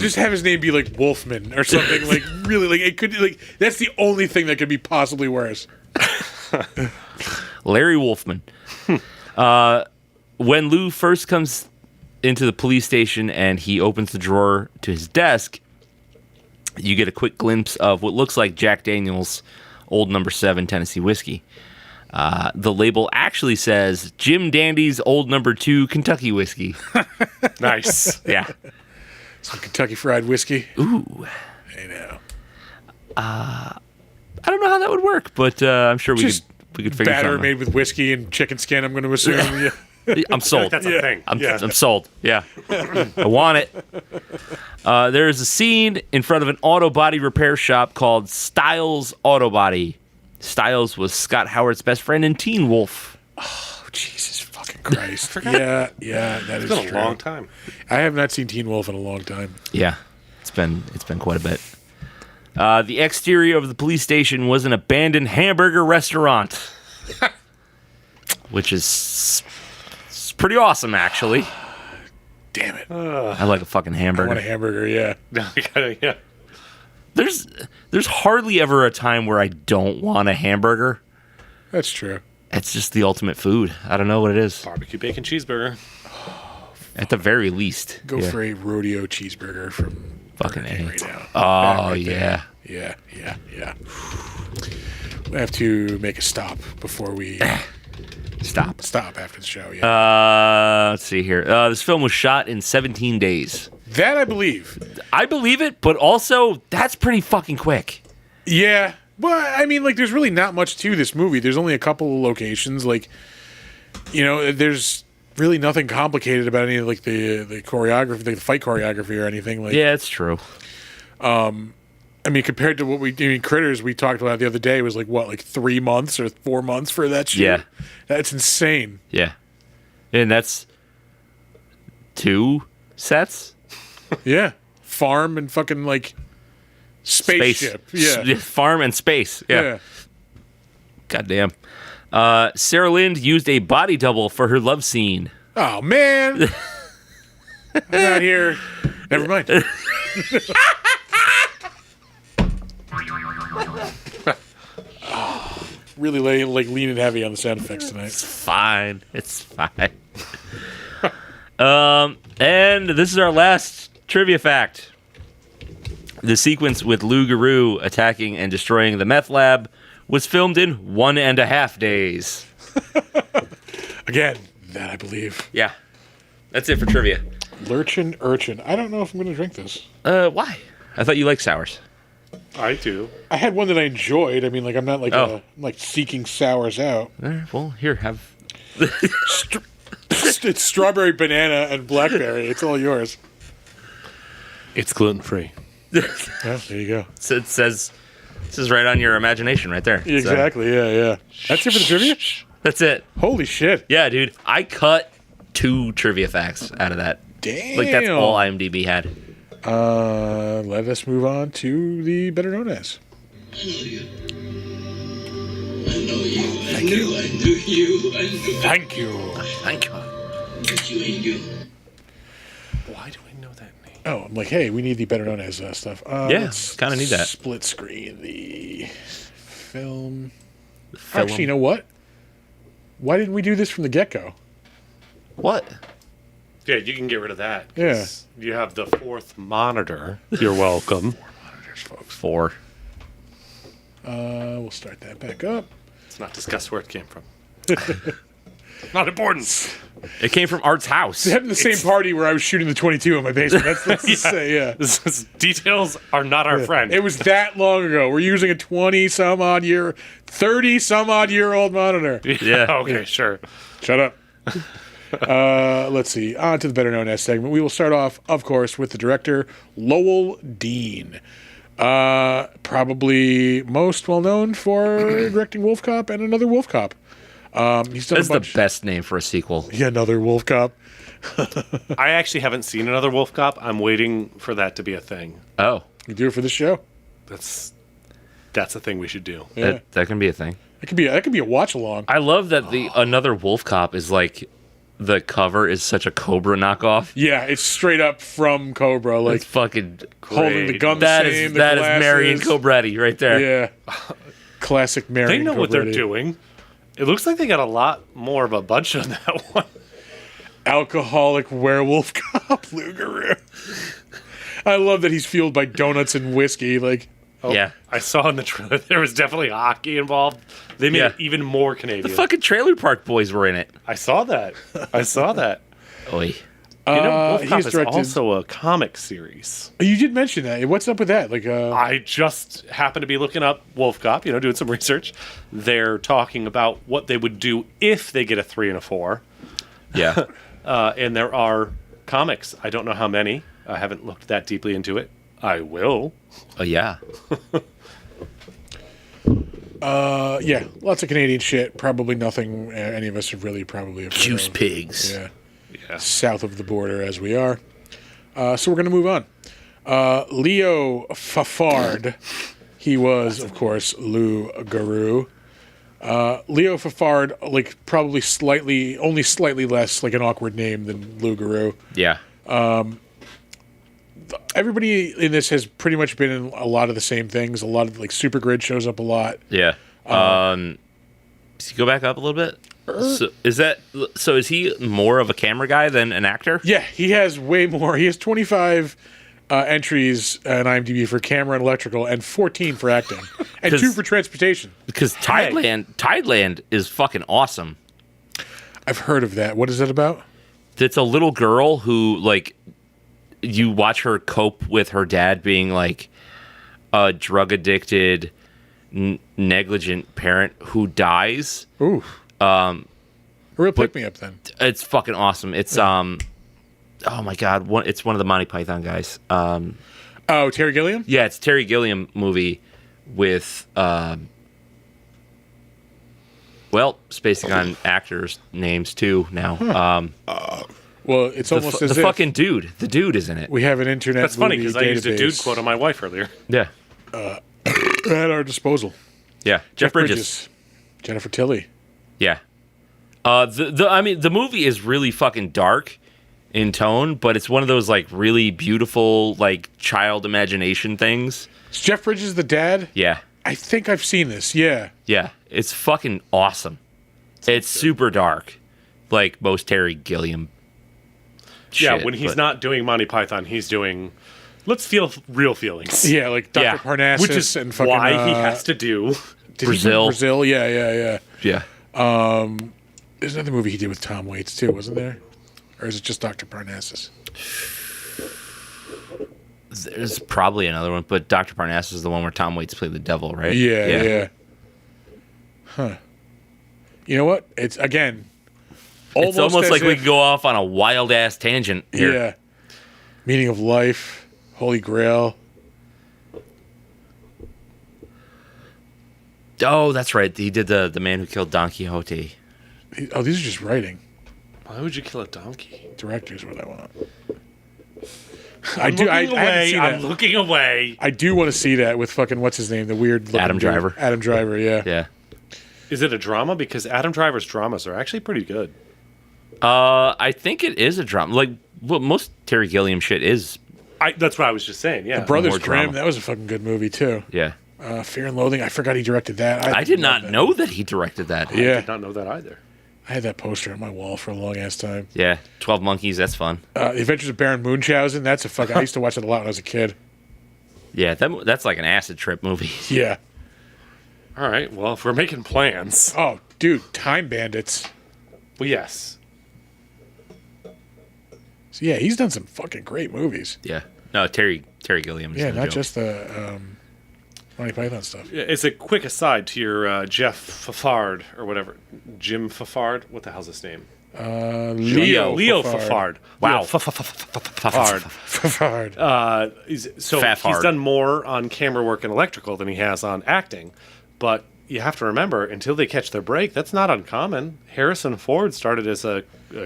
Just have his name be like Wolfman or something. Like, really, like, it could, like, that's the only thing that could be possibly worse. Larry Wolfman. When Lou first comes into the police station and he opens the drawer to his desk, you get a quick glimpse of what looks like Jack Daniel's Old No. 7 Tennessee whiskey. The label actually says Jim Dandy's Old No. 2 Kentucky whiskey. Nice. Yeah. Some Kentucky Fried Whiskey. Ooh. I know. I don't know how that would work, but I'm sure we could figure Batter something made with whiskey and chicken skin, I'm going to assume. Yeah. I'm sold. That's a thing. I'm sold. Yeah. I want it. There's a scene in front of an auto body repair shop called Styles Auto Body. Styles was Scott Howard's best friend in Teen Wolf. Oh, Jesus fucking Christ. Yeah, that is It's been true. a long time. I have not seen Teen Wolf in a long time. Yeah. It's been quite a bit. The exterior of the police station was an abandoned hamburger restaurant. Which is it's pretty awesome, actually. Damn it. I like a fucking I hamburger. want a hamburger, yeah. Yeah. There's hardly ever a time where I don't want a hamburger. That's true. It's just the ultimate food. I don't know what it is. Barbecue bacon cheeseburger. At the very least. Go for a rodeo cheeseburger from Fucking Burger King A. right now. Oh, Right yeah. there. Yeah. We have to make a stop before we Stop. stop after the show, yeah. Let's see here. This film was shot in 17 days. That I believe. I believe it, but also, that's pretty fucking quick. Yeah. Well, I mean, like, there's really not much to this movie. There's only a couple of locations. Like, you know, there's really nothing complicated about any of, like, the choreography, the fight choreography or anything. Like, Yeah, it's true. I mean, compared to what Critters we talked about the other day was like, what, like 3 months or 4 months for that shoot? Yeah. That's insane. Yeah. And that's 2 sets? Yeah. Farm and fucking, like, spaceship. Yeah. Farm and space. Yeah. Goddamn. Sarah Lind used a body double for her love scene. Oh, man. I'm not here. Never mind. Really leaning heavy on the sound effects tonight. It's fine. And this is our last trivia fact. The sequence with loup-garou attacking and destroying the meth lab was filmed in 1.5 days. Again, that I believe. Yeah. That's it for trivia. Lurchin Urchin. I don't know if I'm going to drink this. Why? I thought you liked sours. I do. I had one that I enjoyed. I mean, like I'm not like Oh. I'm like seeking sours out. All right, well, here, have. It's strawberry, banana, and blackberry. It's all yours. It's gluten free. Yeah, there you go. It says right on your imagination right there. So, Exactly. Yeah. That's it for the trivia. that's it. Holy shit! Yeah, dude. I cut 2 trivia facts out of that. Damn. Like, that's all IMDb had. Let us move on to the better known as. I know you. I know you. I knew you. I knew. Thank you. Thank you. But you ain't you. Why do I know that name? Oh, I'm like, hey, we need the better known as stuff. Yeah, let's kinda need that. Split screen the film. Film. Actually, you know what? Why didn't we do this from the get-go? What? Yeah, you can get rid of that. Yeah. 'Cause you have the 4th monitor. You're welcome. Monitors, folks. 4. We'll start that back up. Let's not discuss where it came from. Not important. It came from Art's house. It happened the same party where I was shooting the 22 in my basement. That's to say, yeah. Details are not our friend. It was that long ago. We're using a 30-some-odd year old monitor. Yeah. Okay, sure. Shut up. Let's see. On to the better known as segment. We will start off, of course, with the director, Lowell Dean. Probably most well known for directing WolfCop and another WolfCop. He's done That's a bunch. the best name for a sequel. Yeah, another WolfCop. I actually haven't seen another Wolf Cop. I'm waiting for that to be a thing. Oh, You do it for the show. That's a thing we should do. Yeah, that can be a thing. that could be a watch along. I love that the another Wolf Cop is like the cover is such a Cobra knockoff. Yeah, it's straight up from Cobra, like It's fucking holding the gun. that the is same, the that is glasses. Marion Cobretti right there. Yeah, classic Marion. They know what they're Cobretti. doing. It looks like they got a lot more of a budget on that one. Alcoholic werewolf cop Lou Garou. I love that he's fueled by donuts and whiskey. Like, Yeah. I saw in the trailer there was definitely hockey involved. They made Yeah. it even more Canadian. The fucking Trailer Park Boys were in it. I saw that. Oy. You know, Wolf Cop he's is directed- also a comic series. you did mention that. What's up with that? Like, I just happened to be looking up Wolf Cop, doing some research. They're talking about what they would do if they get a 3 and a 4. Yeah. And there are comics. I don't know how many. I haven't looked that deeply into it. I will. Oh yeah. yeah, lots of Canadian shit. Probably nothing any of us have really probably have heard Juice of. pigs. Yeah, Yeah. south of the border as we are. So we're going to move on. Leo Fafard. He was, of course, Lou Garou. Leo Fafard, like probably only slightly less like an awkward name than Lou Garou. Yeah. Everybody in this has pretty much been in a lot of the same things. A lot of like Super Grid shows up a lot. Yeah. So go back up a little bit. So is he more of a camera guy than an actor? Yeah, he has way more. He has 25 entries on IMDb for camera and electrical, and 14 for acting, and 2 for transportation. Because Tideland is fucking awesome. I've heard of that. What is that about? It's a little girl who, like, you watch her cope with her dad being, like, a drug-addicted, negligent parent who dies. Ooh. A real pick-me-up, then. It's fucking awesome. It's, oh, my God. It's one of the Monty Python guys. Oh, Terry Gilliam? Yeah, it's Terry Gilliam movie with, spacing on actors' names, too, now. Well, it's almost as The if fucking dude. The dude is in it. we have an internet That's funny movie because I used a dude database quote on my wife earlier. Yeah. at our disposal. Yeah. Jeff Bridges. Jennifer Tilly. Yeah. The movie is really fucking dark in tone, but it's one of those like really beautiful like child imagination things. Is Jeff Bridges the dad? Yeah. I think I've seen this. Yeah. Yeah. It's fucking awesome. It's super dark. Like most Terry Gilliam Yeah, shit, when he's but- not doing Monty Python, he's doing let's feel real feelings. Yeah, like Dr. Yeah. Parnassus Which is and fucking why he has to do. did he do Brazil. Brazil, yeah. Yeah. There's another movie he did with Tom Waits too, wasn't there? Or is it just Dr. Parnassus? There's probably another one, but Dr. Parnassus is the one where Tom Waits played the devil, right? Yeah. Huh. You know what? It's again. It's almost as like we if- could go off on a wild ass tangent here. Yeah. Meaning of life, Holy Grail. Oh, that's right. He did the man who killed Don Quixote. Oh, these are just writing. Why would you kill a donkey? Directors, what I want. I'm looking I haven't away. seen I'm that. looking away. I do want to see that with fucking what's his name, the weird looking Adam dude. Driver. Adam Driver, yeah. Yeah. Is it a drama? Because Adam Driver's dramas are actually pretty good. I think it is a drama. Like, well, most Terry Gilliam shit is. That's what I was just saying. Yeah. Brothers More Grimm, drama. that was a fucking good movie too. Yeah. Fear and Loathing, I forgot he directed that. I did love not that. know that he directed that. I Yeah, did not know that either. I had that poster on my wall for a long ass time. Yeah. 12 Monkeys, that's fun. The Adventures of Baron Munchausen, that's a fucking. I used to watch it a lot when I was a kid. Yeah, that's like an acid trip movie. Yeah. All right. Well, if we're making plans. Oh, dude, Time Bandits. Well, yes. So yeah, he's done some fucking great movies. Yeah. No, Terry Gilliam. Yeah, not just the Monty Python stuff. It's a quick aside to your Jeff Fafard or whatever. Jim Fafard? What the hell's his name? Leo Leo Fafard. Fafard. Wow. Leo Fafard. Fafard. He's Fafard. done more on camera work and electrical than he has on acting. But you have to remember, until they catch their break, that's not uncommon. Harrison Ford started as a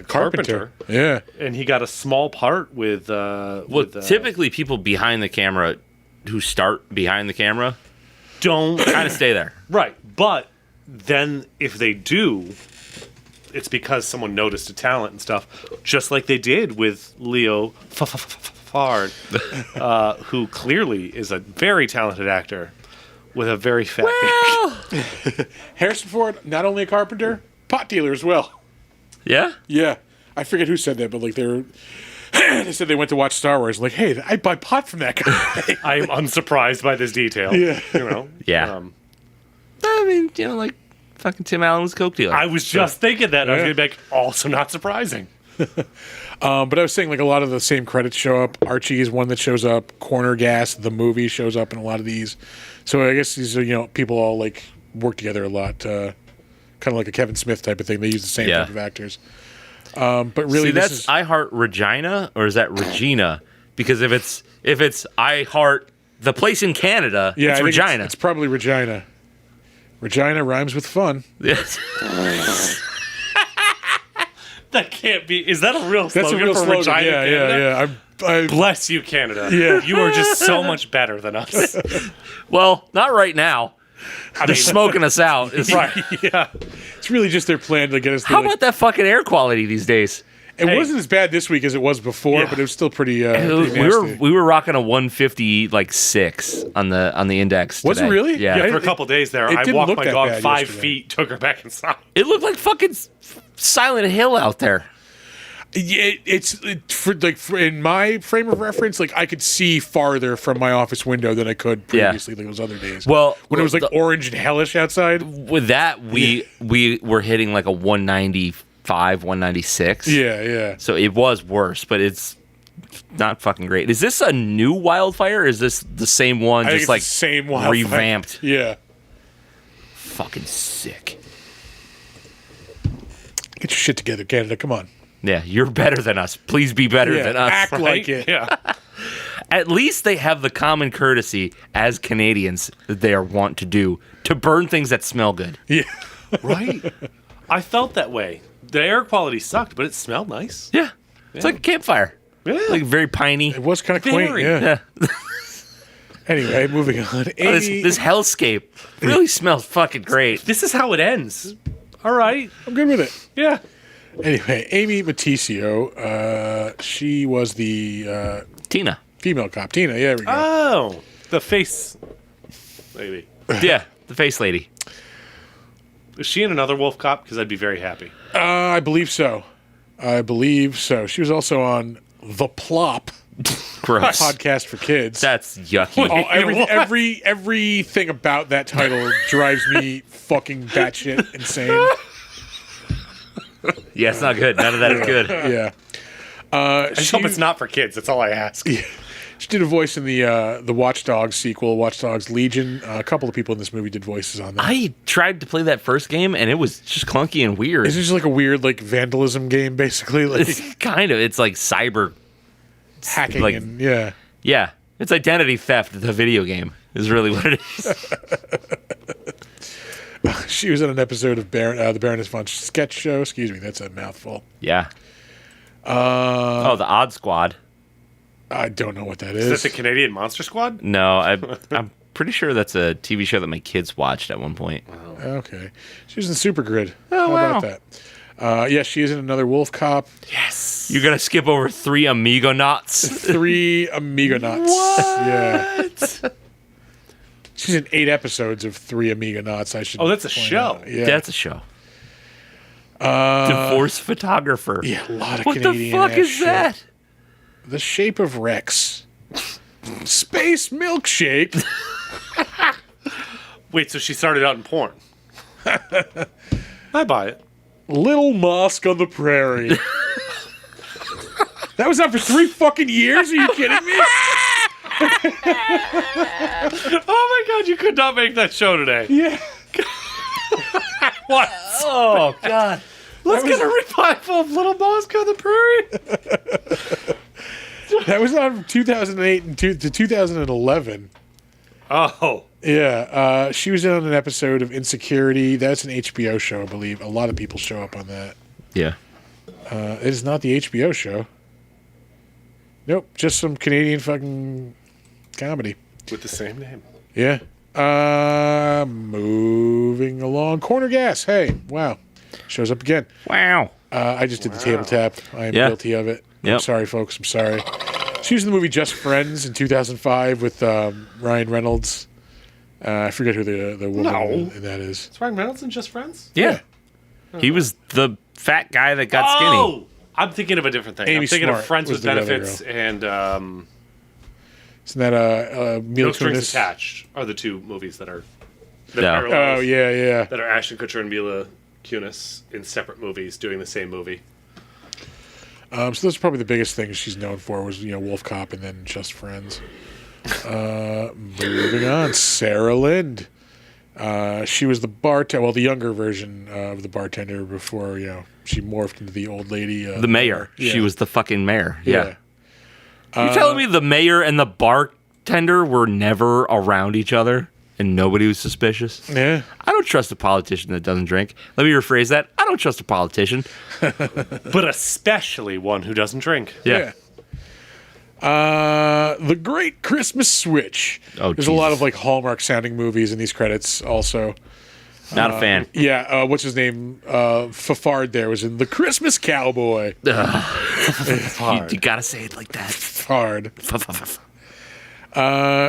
carpenter. Yeah. And he got a small part with... Well, typically people behind the camera who start behind the camera don't... kind of stay there. Right. But then if they do, it's because someone noticed a talent and stuff, just like they did with Leo Fafard, who clearly is a very talented actor with a very fat dick. Harrison Ford, not only a carpenter, pot dealer as well. Yeah? Yeah. I forget who said that, but like they were. They said they went to watch Star Wars. Like, hey, I buy pot from that guy. I am unsurprised by this detail. Yeah. You know? Yeah. I mean, like fucking Tim Allen was a coke dealer. I was just thinking that. I was Yeah. going to be like, also not surprising. But I was saying, like, a lot of the same credits show up. Archie is one that shows up. Corner Gas, the movie, shows up in a lot of these. So I guess these are, people all, like, work together a lot. Kind of like a Kevin Smith type of thing. They use the same type of actors. But really, See, this that's is... I Heart Regina, or is that Regina? Because if it's I Heart the place in Canada, Yeah, it's I think Regina. It's probably Regina. Regina rhymes with fun. Yes. That can't be. Is that a real That's slogan a real for slogan. Regina, Yeah. Canada? I Bless you, Canada. Yeah. You are just so much better than us. Well, not right now. They're smoking us out. It's- Right. Yeah. It's really just their plan to get us. How about that fucking air quality these days? It Hey. wasn't as bad this week as it was before, Yeah. but it was still pretty. Pretty We were rocking a 150 like 6 on the index. Was it today. really? Yeah. Yeah. For a couple days there, It I didn't walked look my that dog bad 5 yesterday. feet, took her back inside. It looked like fucking Silent Hill out there. Yeah, in my frame of reference, like I could see farther from my office window than I could previously, like those other days. Well, when it was like the- orange and hellish outside. With that, we were hitting like a 195, 196. Yeah. So it was worse, but it's not fucking great. Is this a new wildfire? Or is this the same one, I think just it's like the same wildfire. revamped? Yeah. Fucking sick. Get your shit together, Canada. Come on. Yeah, you're better than us. Please be better than us. Act like it. Yeah. At least they have the common courtesy as Canadians that they are wont to do to burn things that smell good. Yeah. Right. I felt that way. The air quality sucked, but it smelled nice. Yeah. It's like a campfire. Yeah. Like very piney. It was kind of quaint. Very. Yeah. Yeah. Anyway, moving on. Oh, this Amy, this hellscape really smells fucking great. This is how it ends. All right. I'm good with it. Yeah. Anyway, Amy Maticio, she was the Tina. female cop. Tina, yeah, there we go. Oh, the face lady. Yeah, the face lady. Is she in another Wolf Cop? Because I'd be very happy. I believe so. She was also on The Plop Gross. podcast for kids. That's yucky. Oh, everything about that title drives me fucking batshit insane. Yeah, it's not good. None of that is good. Yeah. I just hope it's not for kids. That's all I ask. She did a voice in the Watch Dogs sequel, Watch Dogs Legion. A couple of people in this movie did voices on that. I tried to play that first game, and it was just clunky and weird. It's just like a weird like vandalism game, basically. Like It's kind of. It's like cyber. hacking like- and yeah. Yeah, it's identity theft. The video game is really what it is. She was in an episode of the Baroness von Sketch Show. Excuse me, that's a mouthful. Yeah. Oh, the Odd Squad. I don't know what that Is is. this the Canadian Monster Squad? No, I'm pretty sure that's a TV show that my kids watched at one point. Okay. She was in Super Grid. Oh, How wow. about that? Yeah, she is in another Wolf Cop. Yes. You're gonna skip over 3 Amigo knots. 3 Amiga Knots. What? Yeah. She's in 8 episodes of 3 Amiga Knots. I should. Oh, that's a point show. out. Yeah. That's a show. Divorce photographer. Yeah, a lot of What the Canadian fuck ass is shit. that? The Shape of Rex. Space Milkshake. Wait, so she started out in porn? I buy it. Little Mosque on the Prairie. That was out for 3 fucking years? Are you kidding me? Oh my god, you could not make that show today. Yeah. What? Oh god. Let's get a revival of Little Mosque on the Prairie. That was on from 2008 to 2011. Oh. Yeah. She was in on an episode of Insecurity. That's an HBO show, I believe. A lot of people show up on that. Yeah. It is not the HBO show. Nope. Just some Canadian fucking comedy. With the same name. Yeah. Moving along. Corner Gas. Hey, wow. Shows up again. Wow. I just did the table tap. I am Yeah. guilty of it. I'm Yep. sorry, folks. I'm sorry. She was in the movie Just Friends in 2005 with Ryan Reynolds. I forget who the woman No. in that is. Is Ryan Reynolds in Just Friends? Yeah. He was the fat guy that got skinny. Oh! I'm thinking of a different thing. Amy I'm thinking Smart of Friends was with the other Benefits girl. and Isn't that Mila No Strings Kunis? Attached are the 2 movies that are Yeah. parallels, Oh, yeah. that are Ashton Kutcher and Mila Kunis in separate movies doing the same movie. So those are probably the biggest things she's known for was, Wolf Cop and then Just Friends. Moving on. Sarah Lind. She was the bartender, the younger version of the bartender before, she morphed into the old lady. The mayor. Yeah. She was the fucking mayor. Yeah. Yeah. You're telling me the mayor and the bartender were never around each other and nobody was suspicious? Yeah. I don't trust a politician that doesn't drink. Let me rephrase that. I don't trust a politician. But especially one who doesn't drink. Yeah. The Great Christmas Switch. Oh, There's a lot Jesus. of like Hallmark sounding movies in these credits also. Not a fan. Yeah, what's his name? Fafard there was in The Christmas Cowboy. You gotta say it like that. Hard.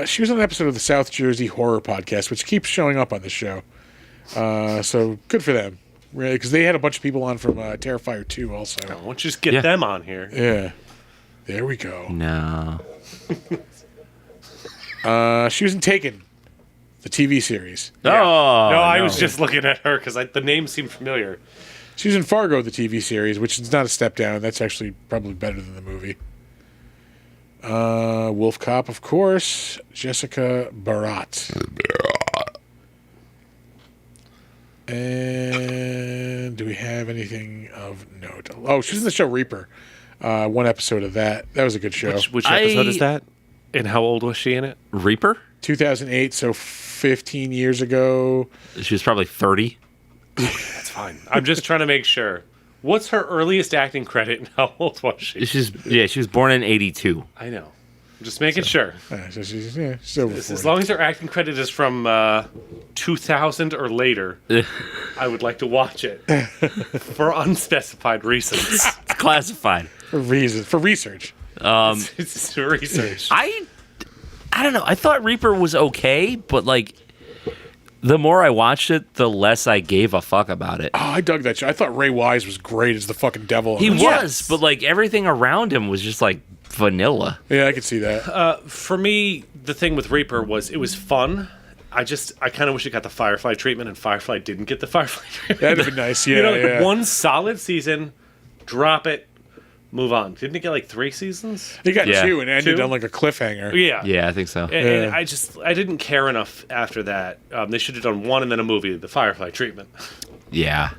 She was on an episode of the South Jersey Horror Podcast, which keeps showing up on the show. So good for them, really, because they had a bunch of people on from Terrifier 2 also. Why don't you just get Yeah. them on here? Yeah. There we go. No. She was in Taken, the TV series. Oh, No, I no. was just looking at her because the name seemed familiar. She was in Fargo, the TV series, which is not a step down. That's actually probably better than the movie. Wolf Cop, of course. Jessica Barat. And do we have anything of note? Oh, she was in the show Reaper. One episode of that. That was a good show. Which episode is I- that? And how old was she in it? Reaper? 2008, so 15 years ago. She was probably 30. That's fine. I'm just trying to make sure. What's her earliest acting credit and how old was she? She was born in 82. I know. I'm just making sure. So she's over 40. As long as her acting credit is from 2000 or later, I would like to watch it for unspecified reasons. It's classified. for research. It's research. I don't know. I thought Reaper was okay, but like the more I watched it, the less I gave a fuck about it. Oh, I dug that show. I thought Ray Wise was great as the fucking devil. He on was, that. but like everything around him was just like vanilla. Yeah, I could see that. For me, the thing with Reaper was it was fun. I kind of wish it got the Firefly treatment, and Firefly didn't get the Firefly treatment. That'd have been nice. Yeah, Like yeah. one solid season, drop it, move on. Didn't it get like 3 seasons? They got Yeah. 2 and ended 2? on like a cliffhanger. Yeah. Yeah, I think so. And I didn't care enough after that. They should have done 1 and then a movie, The Firefly Treatment. Yeah.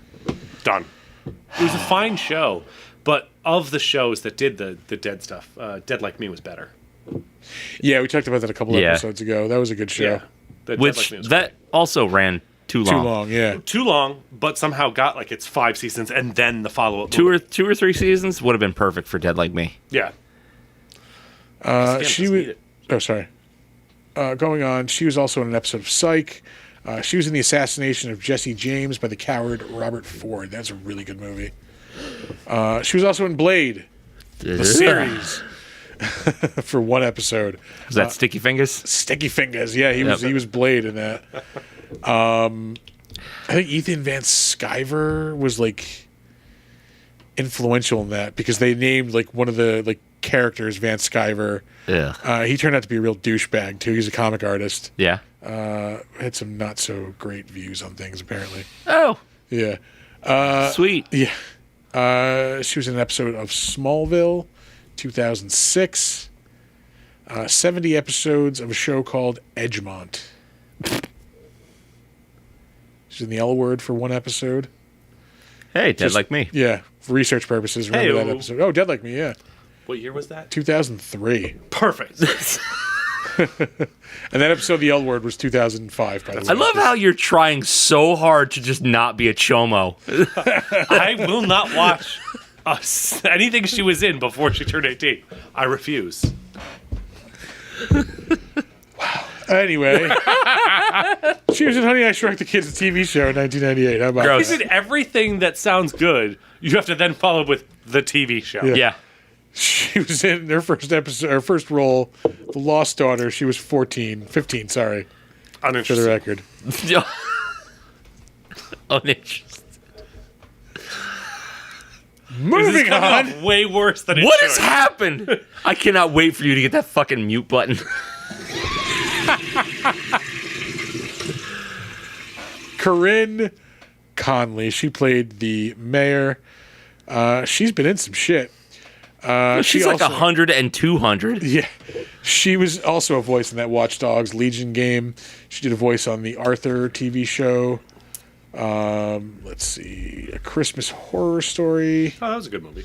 Done. It was a fine show, but of the shows that did the Dead stuff, Dead Like Me was better. Yeah, we talked about that a couple Yeah. episodes ago. That was a good show. Yeah. The Dead Which Like Me was that also ran too long. Too long, yeah. too long, but somehow got like its 5 seasons and then the follow-up. Two or 3 seasons would have been perfect for Dead Like Me. Yeah. She was. Oh, sorry. Going on, she was also in an episode of Psych. She was in the assassination of Jesse James by the coward Robert Ford. That's a really good movie. She was also in Blade, the series, for 1 episode. Was that Sticky Fingers? Sticky Fingers, yeah, he was Blade in that. I think Ethan Van Sciver was like influential in that because they named like one of the like characters Van Sciver. Yeah. He turned out to be a real douchebag too. He's a comic artist. Yeah. Had some not so great views on things apparently. Oh, Yeah. sweet. Yeah. She was in an episode of Smallville, 2006. 70 episodes of a show called Edgemont. She's in the L Word for 1 episode. Hey, Dead Like Me. Yeah, for research purposes. Remember that Hey-o. episode? Oh, Dead Like Me, yeah. What year was that? 2003. Perfect. And that episode, the L Word, was 2005, by the way. I love how you're trying so hard to just not be a chomo. I will not watch anything she was in before she turned 18. I refuse. Anyway. She was in Honey, I Shrunk the Kids, the TV show in 1998. How about Gross. that? Isn't everything that sounds good, you have to then follow with the TV show? Yeah. She was in her first episode, her first role, The Lost Daughter. She was 15, sorry, for the Uninteresting. record. Uninterested. This is Moving coming on. off way worse than it What should. has happened? I cannot wait for you to get that fucking mute button. Corinne Conley. She played the mayor. She's been in some shit. She's like 100 and 200. Yeah. She was also a voice in that Watch Dogs Legion game. She did a voice on the Arthur TV show. Let's see. A Christmas Horror Story. Oh, that was a good movie.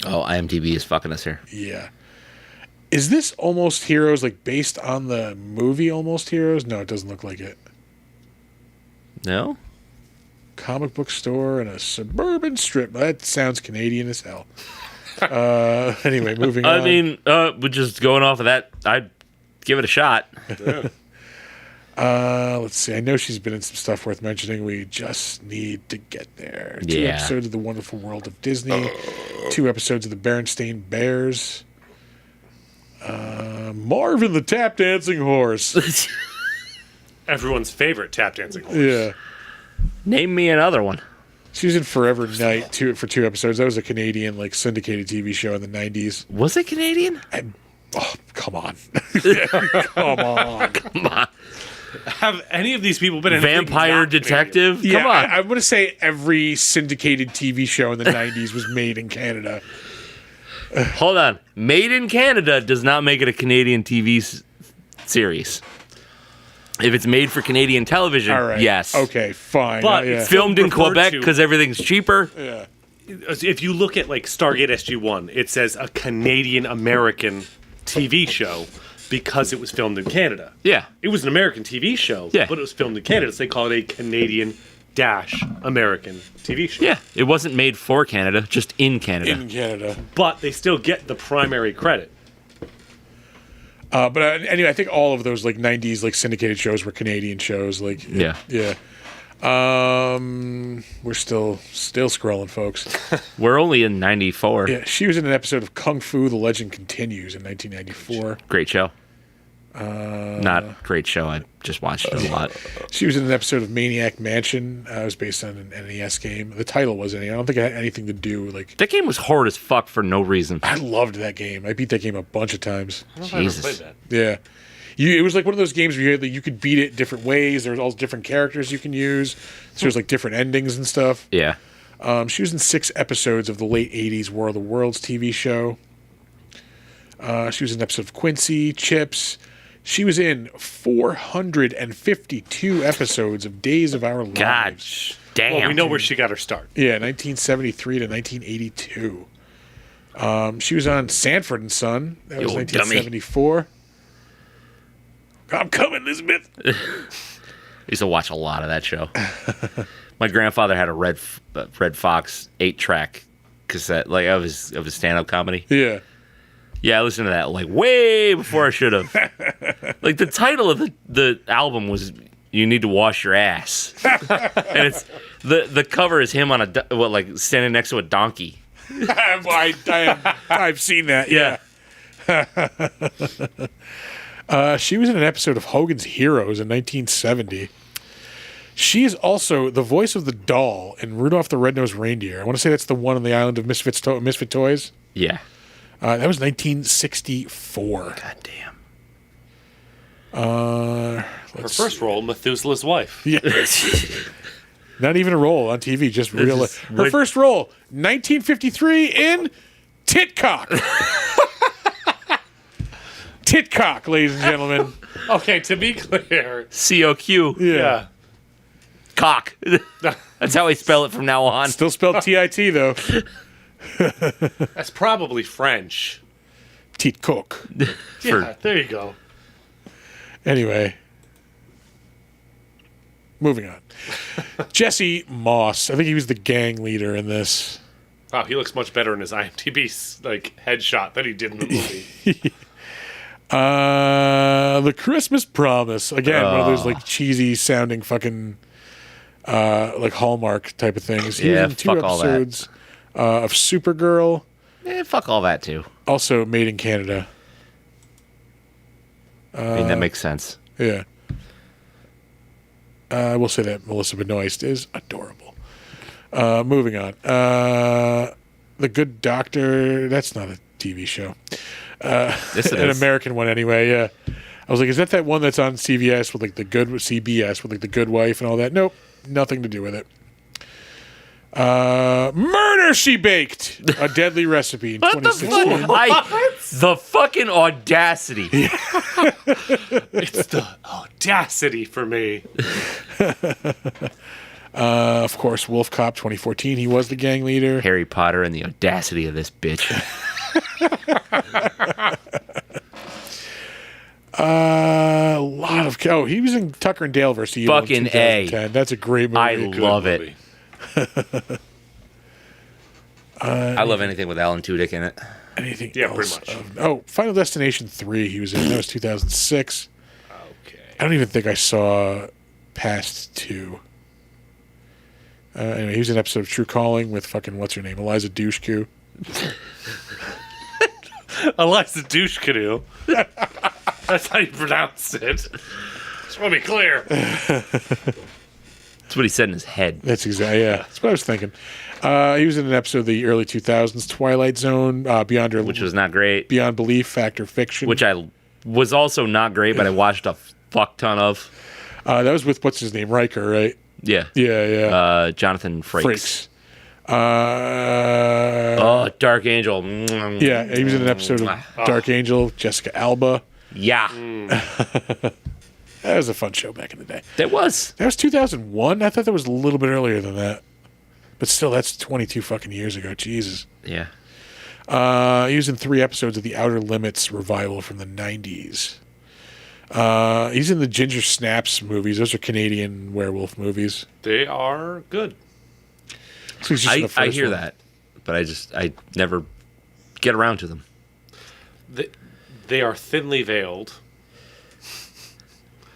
Oh, IMDb is fucking us here. Yeah. Is this Almost Heroes like based on the movie Almost Heroes? No, it doesn't look like it. No? Comic book store and a suburban strip. That sounds Canadian as hell. Anyway, moving on. I mean, we're just going off of that. I'd give it a shot. Let's see. I know she's been in some stuff worth mentioning. We just need to get there. 2 Yeah. episodes of The Wonderful World of Disney. 2 episodes of The Berenstain Bears. Marvin the Tap Dancing Horse. Everyone's favorite tap dancing horse. Yeah. Name me another one. She was in Forever Night for 2 episodes. That was a Canadian like syndicated TV show in the 90s. Was it Canadian? Oh, come on. Come on. Come on. Have any of these people been in anything Vampire not Detective? Yeah, Come on. I'm going to say every syndicated TV show in the 90s was made in Canada. Hold on. Made in Canada does not make it a Canadian TV series. If it's made for Canadian television, All right. yes. Okay, fine. But yeah. it's Filmed in referred Quebec to- because everything's cheaper. yeah. If you look at like Stargate SG-1, it says a Canadian-American TV show because it was filmed in Canada. Yeah. It was an American TV show, Yeah. but it was filmed in Canada, so they call it a Canadian-American TV show. Yeah. It wasn't made for Canada, just in Canada. In Canada. But they still get the primary credit. But anyway, I think all of those like 90s like syndicated shows were Canadian shows. Like Yeah. yeah. We're still scrolling, folks. We're only in 94. Yeah, she was in an episode of Kung Fu: The Legend Continues in 1994. Great show. Not great show. I just watched it a lot. She was in an episode of Maniac Mansion. It was based on an NES game. The title wasn't. I don't think it had anything to do. Like That game was hard as fuck for no reason. I loved that game. I beat that game a bunch of times. I don't know if I ever Jesus. played that. Yeah. It was like one of those games where you could beat it different ways. There was all different characters you can use. So there's like different endings and stuff. Yeah. She was in 6 episodes of the late 80s War of the Worlds TV show. She was in an episode of Quincy, Chips. She was in 452 episodes of Days of Our Lives. God damn. Well, we know where she got her start. Yeah, 1973 to 1982. She was on Sanford and Son. That was You old 1974. I'm coming, Elizabeth. I used to watch a lot of that show. My grandfather had a Red Fox 8-track cassette, like of his stand-up comedy. Yeah. Yeah, I listened to that like way before I should have. Like the title of the album was "You Need to Wash Your Ass," and it's the cover is him on like standing next to a donkey. I've seen that. Yeah. She was in an episode of Hogan's Heroes in 1970. She is also the voice of the doll in Rudolph the Red-Nosed Reindeer. I want to say that's the one on the island of Misfit Toys. Yeah. That was 1964. God damn. Her first role, Methuselah's wife. Yeah. Not even a role on TV, just real. Just Her first role, 1953 in Titcock. Titcock, ladies and gentlemen. Okay, to be clear. COQ. Yeah. Cock. That's how I spell it from now on. Still spelled TIT, though. That's probably French. Titcock. Yeah, there you go. Anyway. Moving on. Jesse Moss. I think he was the gang leader in this. Wow, he looks much better in his IMDb headshot than he did in the movie. The Christmas Promise. Again, one of those like cheesy sounding fucking like Hallmark type of things. He was in 2 fuck all that. episodes of Supergirl. Fuck all that too. Also Made in Canada. I mean, that makes sense. Yeah. I will say that Melissa Benoist is adorable. Moving on. The Good Doctor. That's not a TV show. Yes, it An is. American one anyway, yeah. I was like, is that one that's on CBS with like CBS with like the Good Wife and all that? Nope. Nothing to do with it. Murder She Baked. A Deadly Recipe in 2016. The fucking audacity. It's the audacity for me. Of course, WolfCop 2014. He was the gang leader. Harry Potter and the audacity of this bitch. A lot of he was in Tucker and Dale versus Evil Fucking in 2010. That's a great movie. I love movie. it. I love anything with Alan Tudyk in it. Anything? Yeah, else? pretty much. Final Destination 3. He was in. That was 2006. Okay. I don't even think I saw past 2. Anyway, he was in an episode of True Calling with fucking what's her name, Eliza Dushku. Eliza Douche Canoe. That's how you pronounce it. Just want to be clear. That's what he said in his head. That's exactly, yeah. That's what I was thinking. He was in an episode of the early 2000s, Twilight Zone, Which was not great. Beyond Belief, Fact or Fiction. Which I was also not great, but I watched a fuck ton of. That was with, what's his name, Riker, right? Yeah. Yeah. Jonathan Frakes. Frakes. Dark Angel. Yeah, he was in an episode of Dark Angel, Jessica Alba. Yeah. That was a fun show back in the day. That was. That was 2001? I thought that was a little bit earlier than that. But still, that's 22 fucking years ago. Jesus. Yeah. He was in 3 episodes of the Outer Limits revival from the 90s. He's in the Ginger Snaps movies. Those are Canadian werewolf movies. They are good. So he's just in the I first hear one. that, but I never get around to them. They are thinly veiled.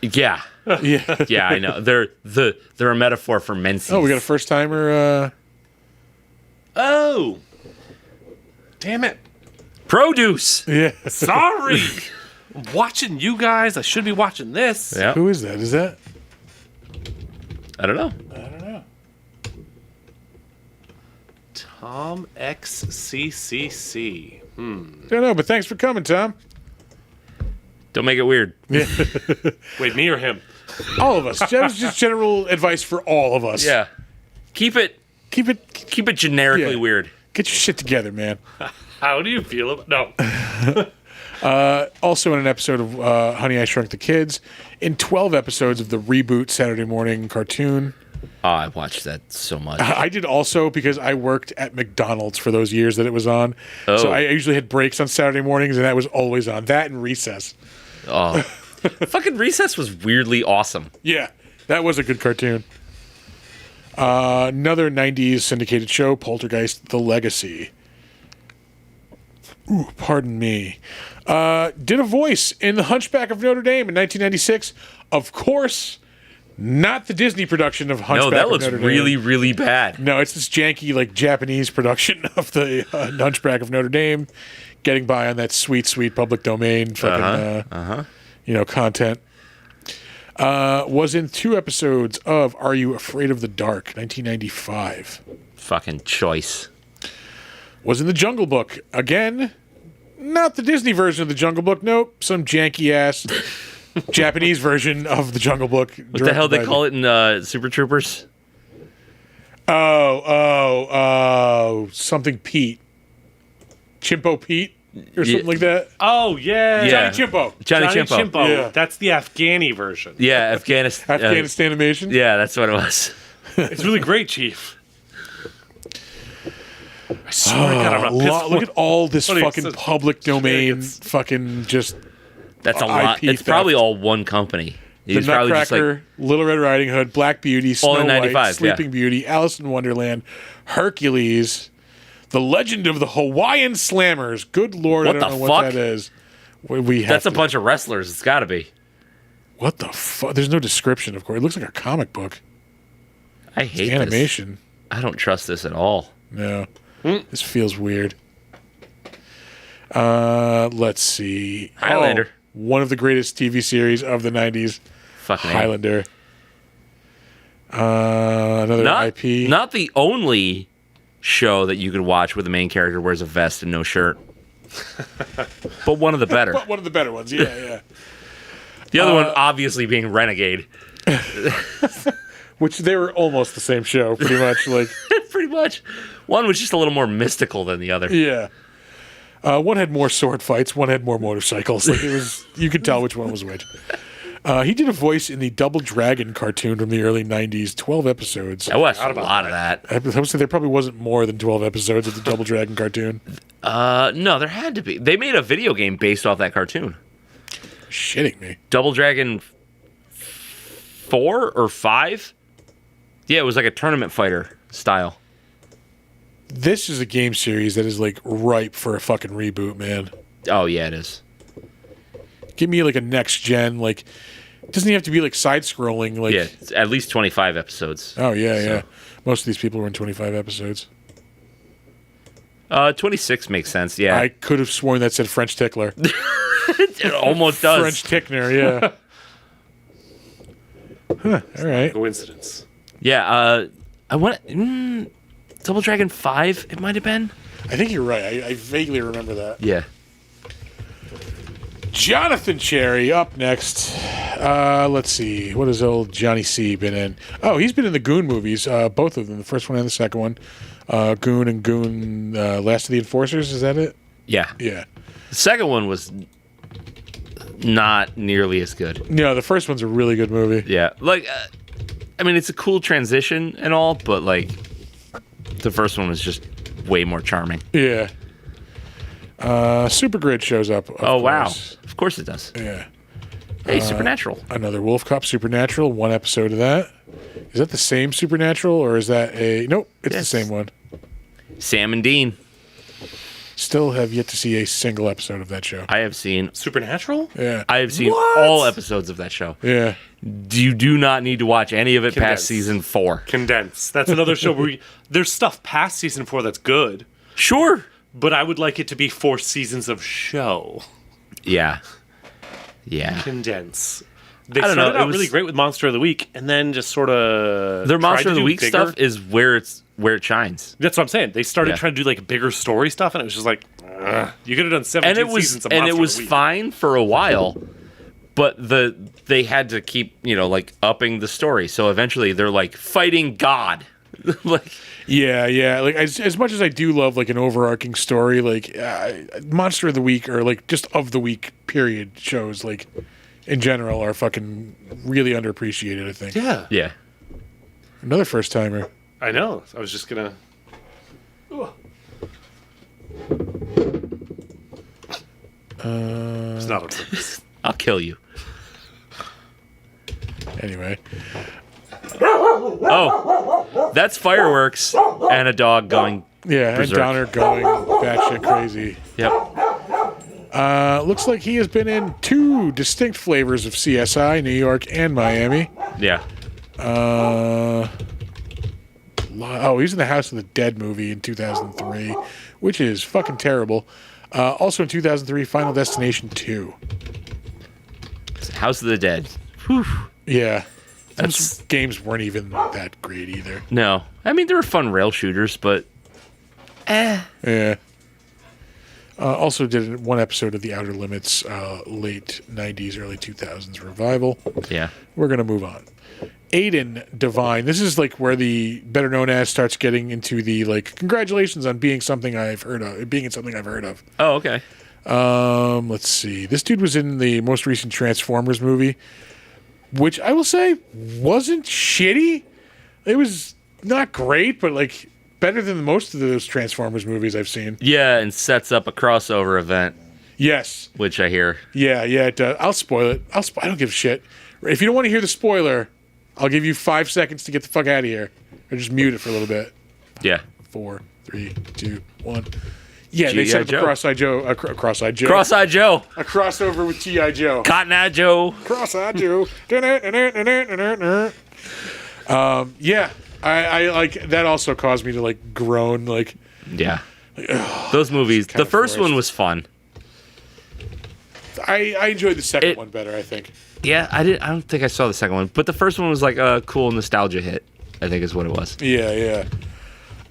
Yeah. Yeah. Yeah, I know. They're a metaphor for menses. Oh, we got a first timer. Oh. Damn it. produce. Yeah. Sorry. I'm watching you guys. I should be watching this. Yeah. Who is that? Is that? I don't know. Tom XCCC. Don't know, but thanks for coming, Tom. Don't make it weird. Wait, me or him? All of us. That was just general advice for all of us. Yeah. Keep it generically Yeah. weird. Get your shit together, man. How do you feel about... No. Also in an episode of Honey, I Shrunk the Kids, in 12 episodes of the reboot Saturday morning cartoon. Oh, I watched that so much. I did also because I worked at McDonald's for those years that it was on. Oh. So I usually had breaks on Saturday mornings, and that was always on. That and Recess. Oh. Fucking Recess was weirdly awesome. Yeah, that was a good cartoon. Another 90s syndicated show, Poltergeist, The Legacy. Ooh, pardon me. Did a voice in The Hunchback of Notre Dame in 1996. Of course, not the Disney production of Hunchback No, that of looks Notre Dame. really, really bad. No, it's this janky, like, Japanese production of the Hunchback of Notre Dame, getting by on that sweet, sweet public domain fucking, content. Was in 2 episodes of Are You Afraid of the Dark, 1995. Fucking choice. Was in The Jungle Book. Again, not the Disney version of The Jungle Book. Nope, some janky-ass Japanese version of The Jungle Book. What the hell they call it in Super Troopers? Something Pete. Chimpo Pete? Or something like that. Oh, yeah. Yeah. Johnny Chimpo. Johnny Chimpo. Yeah. That's the Afghani version. Yeah, Afghanistan. Afghanistan animation? Yeah, that's what it was. It's really great, Chief. I swear to God, I'm not pissed. Look at all this Funny, fucking it's public domain it's- fucking just... That's a lot. IP It's probably theft. all one company. He The was probably just Nutcracker, like, Little Red Riding Hood, Black Beauty, Snow All in White, 95, Sleeping yeah. Beauty, Alice in Wonderland, Hercules, The Legend of the Hawaiian Slammers. Good Lord, What I don't the know what fuck? that is. We have that's a to- bunch of wrestlers. It's got to be. What the fuck? There's no description, of course. It looks like a comic book. I hate this. Animation. I don't trust this at all. No. This feels weird. Let's see. Highlander. Oh, one of the greatest TV series of the 90s. Fucking A. Highlander. Another IP. Not the only show that you could watch where the main character wears a vest and no shirt. But one of the better. But one of the better ones. Yeah, yeah. The other one obviously being Renegade. Which they were almost the same show, pretty much. Like, Pretty much. One was just a little more mystical than the other. yeah. One had more sword fights. One had more motorcycles. Like, it was, you could tell which one was which. He did a voice in the Double Dragon cartoon from the early 90s, 12 episodes. I watched a lot of that. I would say there probably wasn't more than 12 episodes of the Double Dragon cartoon. No, there had to be. They made a video game based off that cartoon. Shitting me. Double Dragon 4 or 5? Yeah, it was like a tournament fighter style. This is a game series that is, like, ripe for a fucking reboot, man. Oh, yeah, it is. Give me, like, a next gen, like, it doesn't even have to be, like, side-scrolling, like... Yeah, it's at least 25 episodes. Oh, yeah, yeah. Most of these people were in 25 episodes. 26 makes sense, yeah. I could have sworn that said French Tickler. It almost does. French Tickner, yeah. Huh, all right. Coincidence. Yeah, I want Double Dragon 5, it might have been. I think you're right. I vaguely remember that. Yeah. Jonathan Cherry up next. Let's see. What has old Johnny C been in? Oh, he's been in the Goon movies, both of them, the first one and the second one. Goon and Goon Last of the Enforcers, is that it? Yeah. Yeah. The second one was not nearly as good. No, the first one's a really good movie. Yeah. Like, I mean, it's a cool transition and all, but, like, the first one was just way more charming. Yeah. Super Grid shows up. Oh, wow. course. Of course it does. Yeah. Hey, Supernatural. Another WolfCop Supernatural, one episode of that. Is that the same Supernatural, or is that a... Nope, it's Yes. the same one. Sam and Dean. Still have yet to see a single episode of that show. I have seen Supernatural? Yeah. I have seen What? all episodes of that show. Yeah. You do not need to watch any of it Condense. past season 4. Condense. That's another show where there's stuff past season 4 that's good, Sure. but I would like it to be 4 seasons of show. Yeah. Yeah. Condense. They I don't know, started it out was- really great with Monster of the Week, and then just sort of Their Monster of the Week stuff is where it shines. That's what I'm saying. They started Yeah. trying to do like bigger story stuff, and it was just like, ugh. You could have done 17 And it was seasons of Monster and it was of the Week. fine for a while, but they had to keep, like upping the story. So eventually they're like fighting God. Like, Yeah. Like as much as I do love like an overarching story, like Monster of the Week or like just of the week period shows like in general are fucking really underappreciated, I think. Yeah. yeah. Another first timer. I know. I was just gonna. It's not on purpose. I'll kill you. Anyway. Oh, that's fireworks and a dog going. Yeah, berserk. and Donner going batshit crazy. Yep. Looks like he has been in 2 distinct flavors of CSI, New York and Miami. Yeah. He's in the House of the Dead movie in 2003, which is fucking terrible. Also in 2003, Final Destination 2. House of the Dead. Yeah. That's- Those games weren't even that great either. No. I mean, they were fun rail shooters, but Yeah. Also did 1 episode of The Outer Limits, late 90s, early 2000s revival. yeah. We're going to move on. Aiden Devine. This is like where the better known as starts getting into the like, congratulations on being something I've heard of, being in something I've heard of. Oh, okay. Let's see. This dude was in the most recent Transformers movie, which I will say wasn't shitty. It was not great, but like better than most of those Transformers movies I've seen. Yeah, and sets up a crossover event, Yes. which I hear. Yeah, it does. I'll spoil it. I don't give a shit. If you don't want to hear the spoiler, I'll give you 5 seconds to get the fuck out of here. Or just mute it for a little bit. Yeah. 4, 3, 2, 1. Yeah, they G.I. set up Joe. a Cross-Eyed Joe. A Cross-Eyed Joe. Cross-eyed Joe. A crossover with G.I. Joe. Cotton-Eye Joe. Cross-Eyed Joe. Yeah, I like that. Also caused me to like groan. Like, Yeah. Those movies. The first forced. one was fun. I enjoyed the second one better. I think. Yeah, I don't think I saw the second one, but the first one was like a cool nostalgia hit, I think is what it was. Yeah.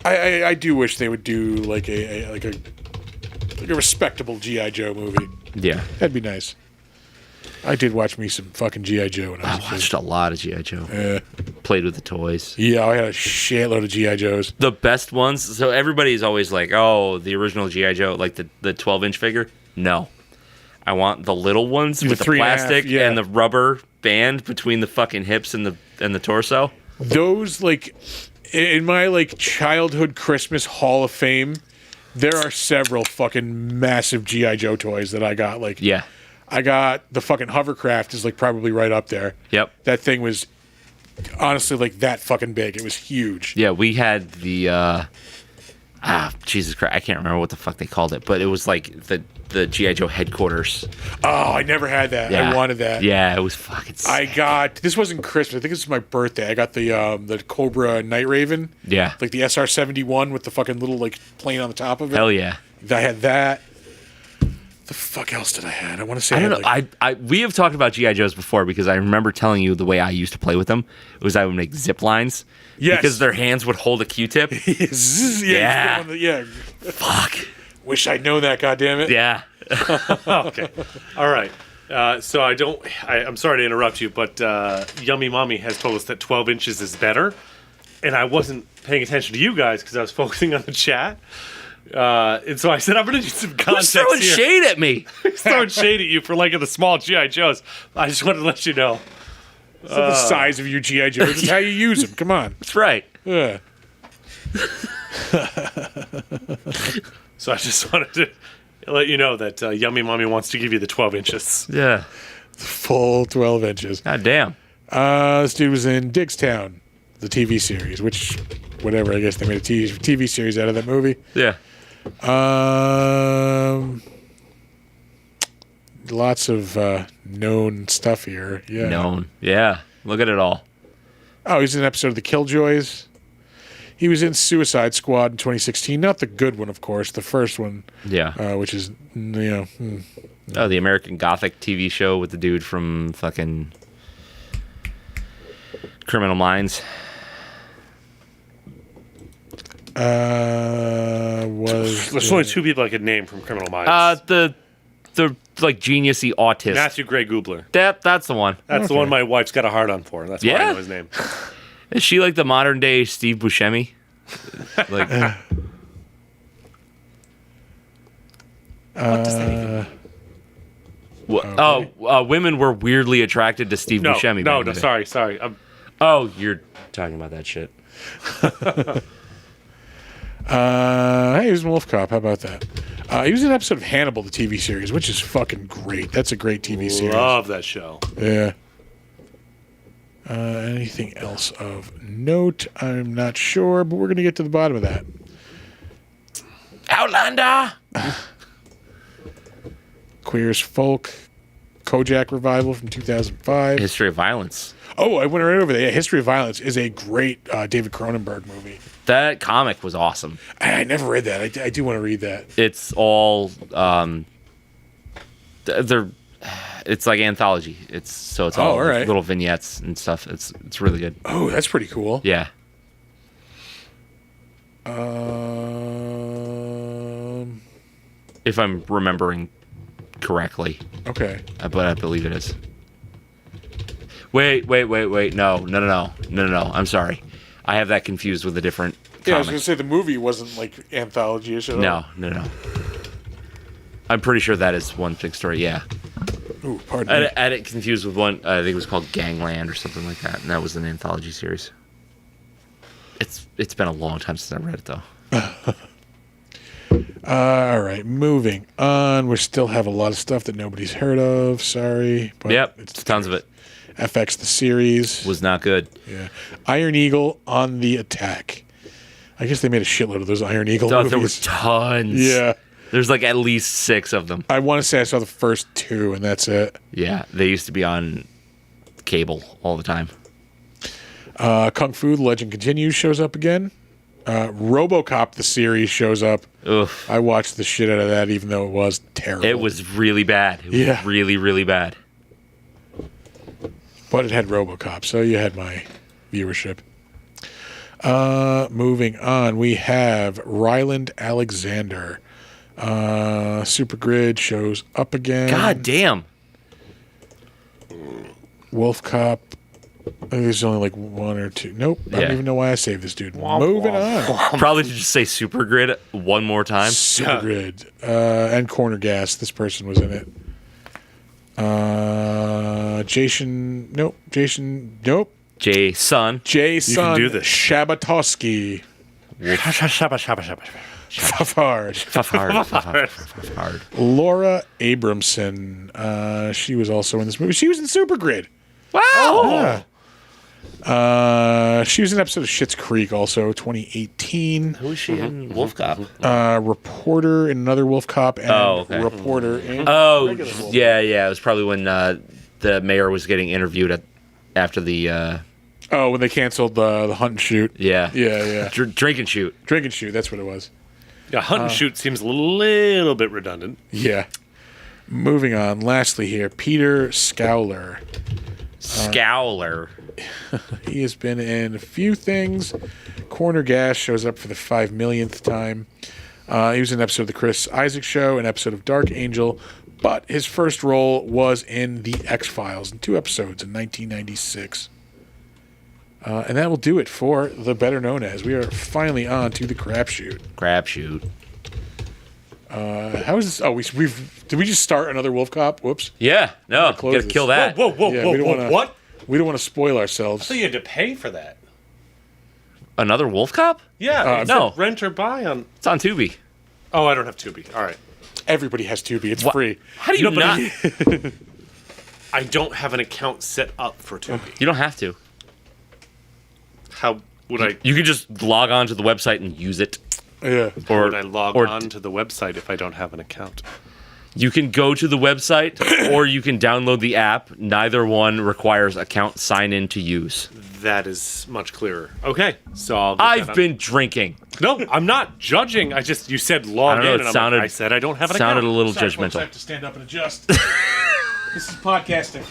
I do wish they would do like a respectable G.I. Joe movie. Yeah. That'd be nice. I did watch me some fucking G.I. Joe when I I was a watched a lot of G.I. Joe. kid. Played with the toys. Yeah, I had a shitload of G.I. Joes. The best ones, so everybody's always like, oh, the original G.I. Joe, like the 12-inch figure. No. I want the little ones with the 3.5, plastic yeah. and the rubber band between the fucking hips and the torso. Those, like, in my, like, childhood Christmas Hall of Fame, there are several fucking massive G.I. Joe toys that I got. Like, Yeah. I got the fucking hovercraft is, like, probably right up there. Yep. That thing was honestly, like, that fucking big. It was huge. Yeah, we had the Jesus Christ, I can't remember what the fuck they called it, but it was like the G.I. Joe headquarters. Oh, I never had that. Yeah. I wanted that. Yeah, it was fucking sick. I got, this wasn't Christmas. I think this was my birthday. I got the Cobra Night Raven. Yeah. Like the SR-71 with the fucking little, like, plane on the top of it. Hell yeah. I had that. The fuck else did I have? I want to say I don't had, know. like, We have talked about G.I. Joes before because I remember telling you the way I used to play with them. It was I would make zip lines. Yes. Because their hands would hold a Q-tip. Yeah. Yeah. Fuck. Wish I'd known that, goddammit. Yeah. Okay. All right. So I'm sorry to interrupt you, but Yummy Mommy has told us that 12 inches is better. And I wasn't paying attention to you guys because I was focusing on the chat. And so I said, I'm going to do some Who's context throwing here. shade at me? He's throwing shade at you for liking the small G.I. Joes. I just wanted to let you know. So the size of your G.I. Joes is how you use them. Come on. That's right. Yeah. So I just wanted to let you know that Yummy Mommy wants to give you the 12 inches. Yeah. Full 12 inches. God damn. This dude was in Digstown, the TV series, which, whatever, I guess they made a TV series out of that movie. Yeah. Lots of known stuff here. Yeah. Known. Yeah. Look at it all. Oh, he's in an episode of The Killjoys. He was in Suicide Squad in 2016. Not the good one, of course. The first one, Yeah. which is, you know, Oh, the American Gothic TV show with the dude from fucking Criminal Minds. was There's only two people I could name from Criminal Minds. The like geniusy autist. Matthew Gray Goobler. That's the one. That's the one my wife's got a hard on for. That's why I Yeah? know his name. Is she like the modern day Steve Buscemi? Like, what does that even women were weirdly attracted to Steve No, Buscemi. no, back in the day. sorry. Oh, you're talking about that shit. Hey, he was in WolfCop. How about that? He was in an episode of Hannibal, the TV series, which is fucking great. That's a great TV series. Love that show. Yeah. Anything else of note? I'm not sure, but we're going to get to the bottom of that. Outlander. Queer as Folk, Kojak revival from 2005. History of Violence. Oh, I went right over there. Yeah, History of Violence is a great David Cronenberg movie. That comic was awesome. I never read that. I do want to read that. It's all it's like anthology. It's all all right. little vignettes and stuff. It's really good. Oh, that's pretty cool. Yeah. If I'm remembering correctly. Okay. But I believe it is. Wait. No. I'm sorry. I have that confused with a different Yeah, I was comic. going to say the movie wasn't like anthology-ish at all. No. I'm pretty sure that is one big story, yeah. Ooh, pardon me. I had it confused with one, I think it was called Gangland or something like that, and that was an anthology series. It's been a long time since I read it, though. All right, moving on. We still have a lot of stuff that nobody's heard of. Sorry. But Yep, it's tons of it. FX the series. Was not good. Yeah. Iron Eagle on the attack. I guess they made a shitload of those Iron Eagle Oh, movies. there was tons. Yeah. There's like at least 6 of them. I want to say I saw the first 2, and that's it. Yeah, they used to be on cable all the time. Kung Fu, The Legend Continues shows up again. RoboCop, the series, shows up. Oof. I watched the shit out of that, even though it was terrible. It was really bad. It was Yeah. really, really bad. But it had RoboCop, so you had my viewership. Moving on, we have Ryland Alexander. Supergrid shows up again. God damn. WolfCop. I think there's only like 1 or 2. Nope. I don't Yeah. even know why I saved this dude. Moving on. Probably to just say Super Grid one more time. Supergrid. And Corner Gas. This person was in it. Jason. Nope. Jason. Nope. Jason. Jason do this. Shabatowski. Fafard. Hard. Laura Abramson. She was also in this movie. She was in Supergrid. Wow. Yeah. She was in an episode of Schitt's Creek also, 2018. Who is she in WolfCop? Reporter in another WolfCop and okay. reporter in Oh, regular WolfCop. yeah. It was probably when the mayor was getting interviewed after the Oh, when they canceled the hunt and shoot. yeah Drink and shoot. shoot. Drink and shoot, that's what it was. Yeah, hunt and shoot seems a little bit redundant. Yeah. Moving on. Lastly here, Peter Scowler. Scowler. He has been in a few things. Corner Gas shows up for the 5 millionth time. He was in an episode of The Chris Isaac Show, an episode of Dark Angel, but his first role was in The X-Files in 2 episodes in 1996. And that will do it for the better known as. We are finally on to the crapshoot. Crapshoot. How is this? Oh, did we just start another WolfCop? Whoops. Yeah. No. close Gotta this. kill that. Whoa, Yeah, we don't wanna- what? We don't want to spoil ourselves. So you had to pay for that? Another WolfCop? Yeah, it's no. a rent or buy on. It's on Tubi. Oh, I don't have Tubi. All right. Everybody has Tubi. It's What? free. How do you No, but not? I don't have an account set up for Tubi. You don't have to. How would I? You could just log on to the website and use it. Yeah. How would I log or on to the website if I don't have an account? You can go to the website or you can download the app. Neither one requires account sign in to use. That is much clearer. Okay, so I'll. Get that I've on. been drinking. No, I'm not judging. You said log I don't know, in, it and sounded- I said I don't have an Sounded a account. little Sorry, folks, I judgmental. have to stand up and adjust. This is podcasting.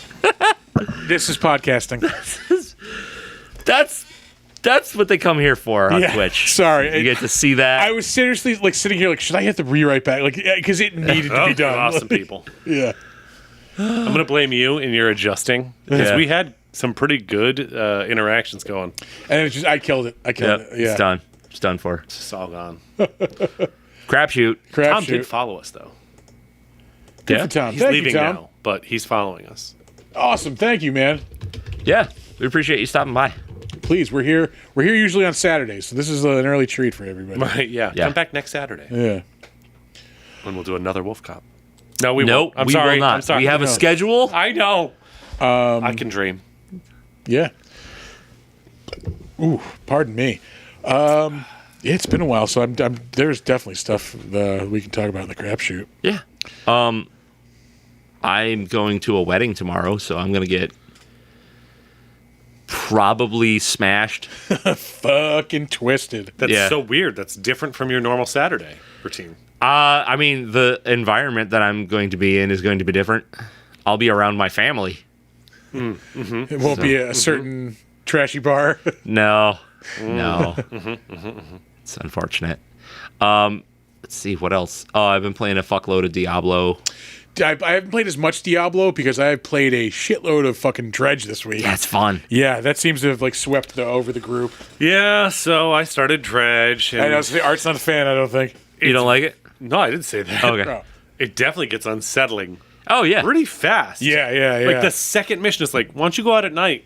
This is podcasting. That's what they come here for on Yeah, Twitch. sorry. You get to see that. I was seriously like sitting here like, should I hit the rewrite back? Like, because it needed to be done. Awesome people. Yeah. I'm going to blame you and you're adjusting because Yeah. we had some pretty good interactions going. And it's just, I killed it. I killed Yep, it. Yeah. it's done. It's done for. It's just all gone. Crapshoot. Tom Crapshoot. did follow us, though. Good Yeah. for Tom. He's Thank leaving you, Tom. now, but he's following us. Awesome. Thank you, man. Yeah, we appreciate you stopping by. Please, we're here. We're here usually on Saturdays, so this is an early treat for everybody. Right, yeah. Yeah. Come back next Saturday Yeah. and we'll do another WolfCop. No, we No, won't. I'm we sorry. will not. I'm sorry. We have a No. schedule. I know. I can dream. Yeah. Ooh, pardon me. Yeah, it's been a while, so I'm there's definitely stuff we can talk about in the crapshoot. Yeah. I'm going to a wedding tomorrow, so I'm going to get probably smashed. Fucking twisted. That's Yeah. so weird. That's different from your normal Saturday routine. I mean, the environment that I'm going to be in is going to be different. I'll be around my family. It won't be a certain trashy bar. No. No. It's unfortunate. Let's see, what else? Oh, I've been playing a fuckload of Diablo. I haven't played as much Diablo because I have played a shitload of fucking Dredge this week. Yeah, it's fun. Yeah, that seems to have like swept over the group. Yeah, so I started Dredge. And I know, so the Art's not a fan, I don't think. You don't like it? No, I didn't say that. Okay. Oh. It definitely gets unsettling Oh, yeah. pretty fast. Yeah. Like the second mission is like, why don't you go out at night?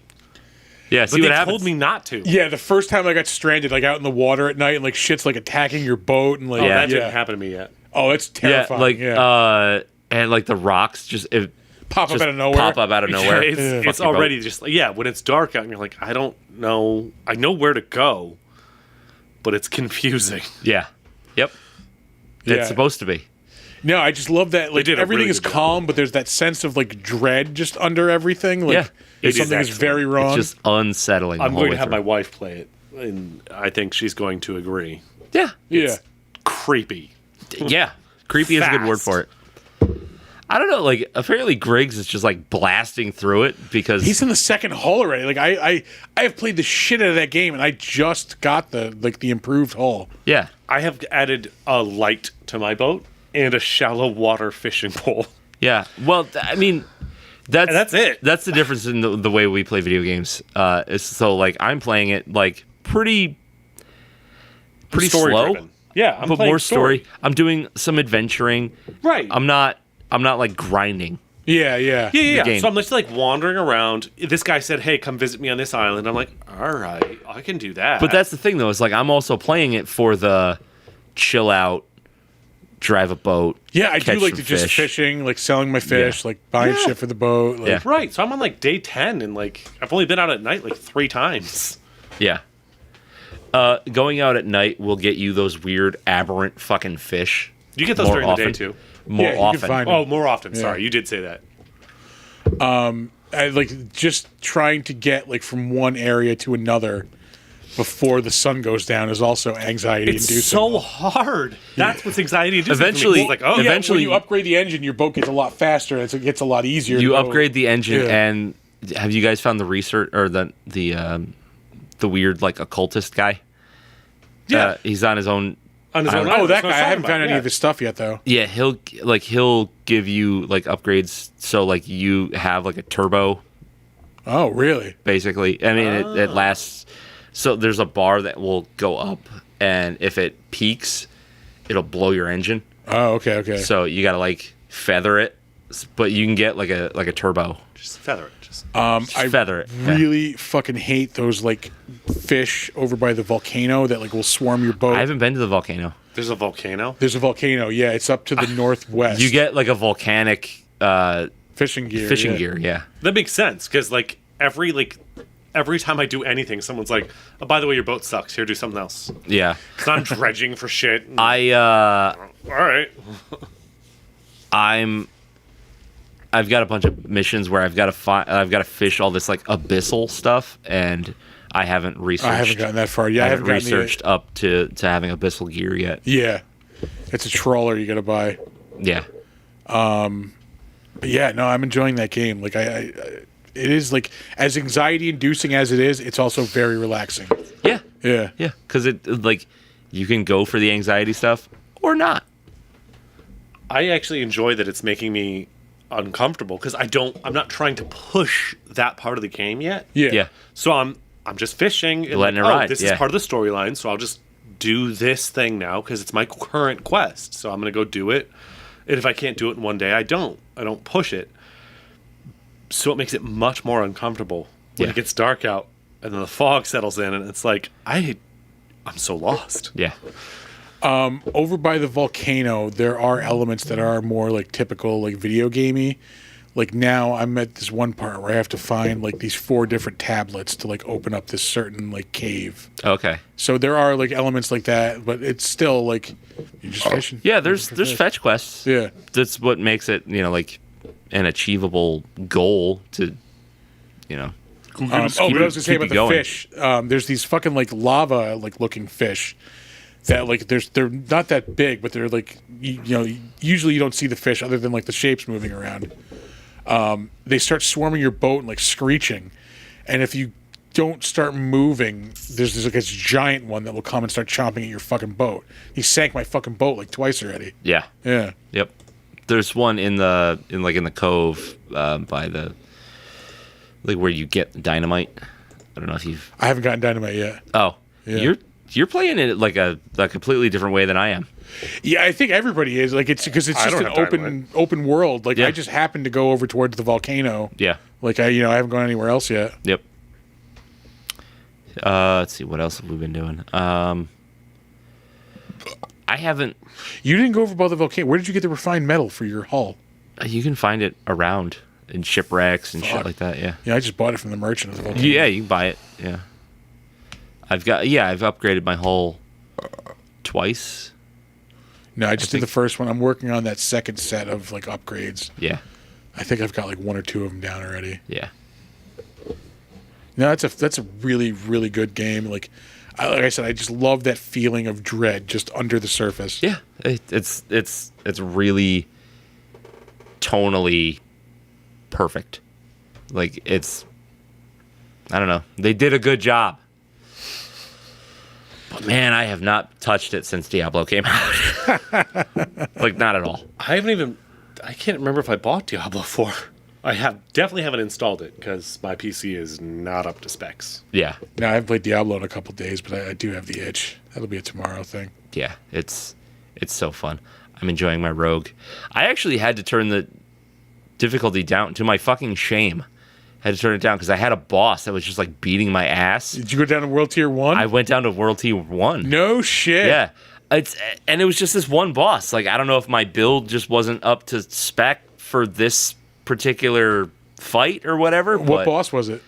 Yeah, But see they what happens. told me not to. Yeah, the first time I got stranded, like out in the water at night, and like shit's like attacking your boat, and like Oh, Yeah. that didn't happen to me yet. Oh, it's Yeah, terrifying. like, and like the rocks just pop up just out of nowhere. pop up out of nowhere. It's Fuck your already boat. just like, yeah, when it's dark out and you're like, I don't know. I know where to go, but it's confusing. Yeah. Yep. It's Yeah. supposed to be. No, I just love that. Like did a everything really is good job. calm, but there's that sense of like dread just under everything. Like Yeah. if It is something is excellent. very wrong. It's just unsettling. I'm the whole going to way have through. my wife play it, and I think she's going to agree. Yeah. yeah. Creepy. Yeah. Creepy is a good word Fast. for it. I don't know, like apparently Griggs is just like blasting through it because He's in the second hull already. Like I have played the shit out of that game, and I just got the improved hull. yeah. I have added a light to my boat and a shallow water fishing pole. Yeah. Well, I mean that's And that's it. That's the difference in the way we play video games. Is so like I'm playing it like pretty slow, Story-driven. Yeah, I'm but playing more story. I'm doing some adventuring. Right. I'm not like grinding. Yeah. Yeah. game. So I'm just like wandering around. This guy said, "Hey, come visit me on this island." I'm like, "All right, I can do that." But that's the thing, though. Is like I'm also playing it for the chill out, drive a boat. Yeah, I do catch like some to just fish. fishing, like selling my fish, Yeah. like buying Yeah. shit for the boat. Like, Yeah. right. So I'm on like day 10, and like I've only been out at night like 3 times. Yeah. Going out at night will get you those weird aberrant fucking fish. You get those More during the day often. too. More Yeah, you can often. find- Oh, more often. Yeah. Sorry, you did say that. I like just trying to get like from one area to another before the sun goes down is also anxiety It's inducing. so hard. That's what's anxiety inducing. Eventually- it's like, oh, Yeah, eventually- when you upgrade the engine, your boat gets a lot faster. And it gets a lot easier. You to go. upgrade the engine, Yeah. and have you guys found the research or the weird like occultist guy? yeah. He's on his own. On his I own don't- island. Oh, that That's what guy! I was haven't talking found about, any of his stuff yet, though. Yeah, he'll give you like upgrades, so like you have like a turbo Oh, really? basically. I mean, it lasts. So there's a bar that will go up, and if it peaks, it'll blow your engine. Oh, okay. So you gotta like feather it, but you can get like a turbo. Just feather it. Just I feather it. Yeah. really fucking hate those like fish over by the volcano that like will swarm your boat. I haven't been to the volcano. there's a volcano. There's a volcano. Yeah, it's up to the northwest. You get like a volcanic fishing gear. fishing yeah. gear. Yeah. That makes sense because like every time I do anything, someone's like, "Oh, by the way, your boat sucks. Here, do something else." Yeah. So I'm dredging for shit. and- All right. I've got a bunch of missions where I've got to fish all this like abyssal stuff, and I haven't researched. I haven't gotten that far. Yeah, I I haven't haven't gotten researched up to having abyssal gear yet. Yeah, it's a trawler you got to buy. Yeah. But yeah, no, I'm enjoying that game. Like it is like as anxiety inducing as it is, it's also very relaxing. Yeah. Yeah. Yeah, because like you can go for the anxiety stuff or not. I actually enjoy that it's making me uncomfortable because I'm not trying to push that part of the game yet. Yeah. Yeah. So I'm just fishing and Letting like, it ride, this yeah. is part of the storyline, so I'll just do this thing now because it's my current quest. So I'm gonna go do it. And if I can't do it in one day, I don't push it. So it makes it much more uncomfortable when Yeah. it gets dark out and then the fog settles in and it's like I'm so lost. Yeah. Over by the volcano, there are elements that are more like typical like video gamey. Like now I'm at this one part where I have to find like these 4 different tablets to like open up this certain like cave. Okay. So there are like elements like that, but it's still like you're just fishing. Yeah, there's fetch quests. Yeah. That's what makes it, like an achievable goal to, But I was gonna say keep about you the going. fish. There's these fucking like lava like looking fish that like they're not that big, but they're like usually you don't see the fish other than like the shapes moving around. They start swarming your boat and like screeching, and if you don't start moving, there's like this giant one that will come and start chomping at your fucking boat. He sank my fucking boat like twice already. Yeah. Yeah. Yep. There's one in the cove by the like where you get dynamite. I don't know if you've. I haven't gotten dynamite yet. Oh, Yeah. you're playing it like a completely different way than I am. Yeah, I think everybody is like it's because it's I just don't an have dynamite. open world. Like Yeah. I just happened to go over towards the volcano. Yeah. Like I haven't gone anywhere else yet. Yep. Let's see, what else have we been doing? I haven't. You didn't go over by the volcano. Where did you get the refined metal for your hull? You can find it around in shipwrecks and shit Fuck. like that. Yeah. Yeah, I just bought it from the merchant of the volcano. Yeah, you can buy it. Yeah. I've upgraded my hull twice. No, I just did the first one. I'm working on that second set of like upgrades. Yeah. I think I've got like 1 or 2 of them down already. Yeah. No, that's a really really good game. Like I said, I just love that feeling of dread just under the surface. Yeah. It's really tonally perfect. Like I don't know. They did a good job. But man, I have not touched it since Diablo came out. Like not at all. I can't remember if I bought Diablo 4. I definitely haven't installed it because my PC is not up to specs. Yeah. No, I haven't played Diablo in a couple days, but I do have the itch. That'll be a tomorrow thing. Yeah. It's so fun. I'm enjoying my rogue. I actually had to turn the difficulty down to my fucking shame. Had to turn it down because I had a boss that was just like beating my ass. Did you go down to World Tier 1? I went down to World Tier 1. No shit. Yeah. And it was just this one boss. Like, I don't know if my build just wasn't up to spec for this particular fight or whatever. What boss was it?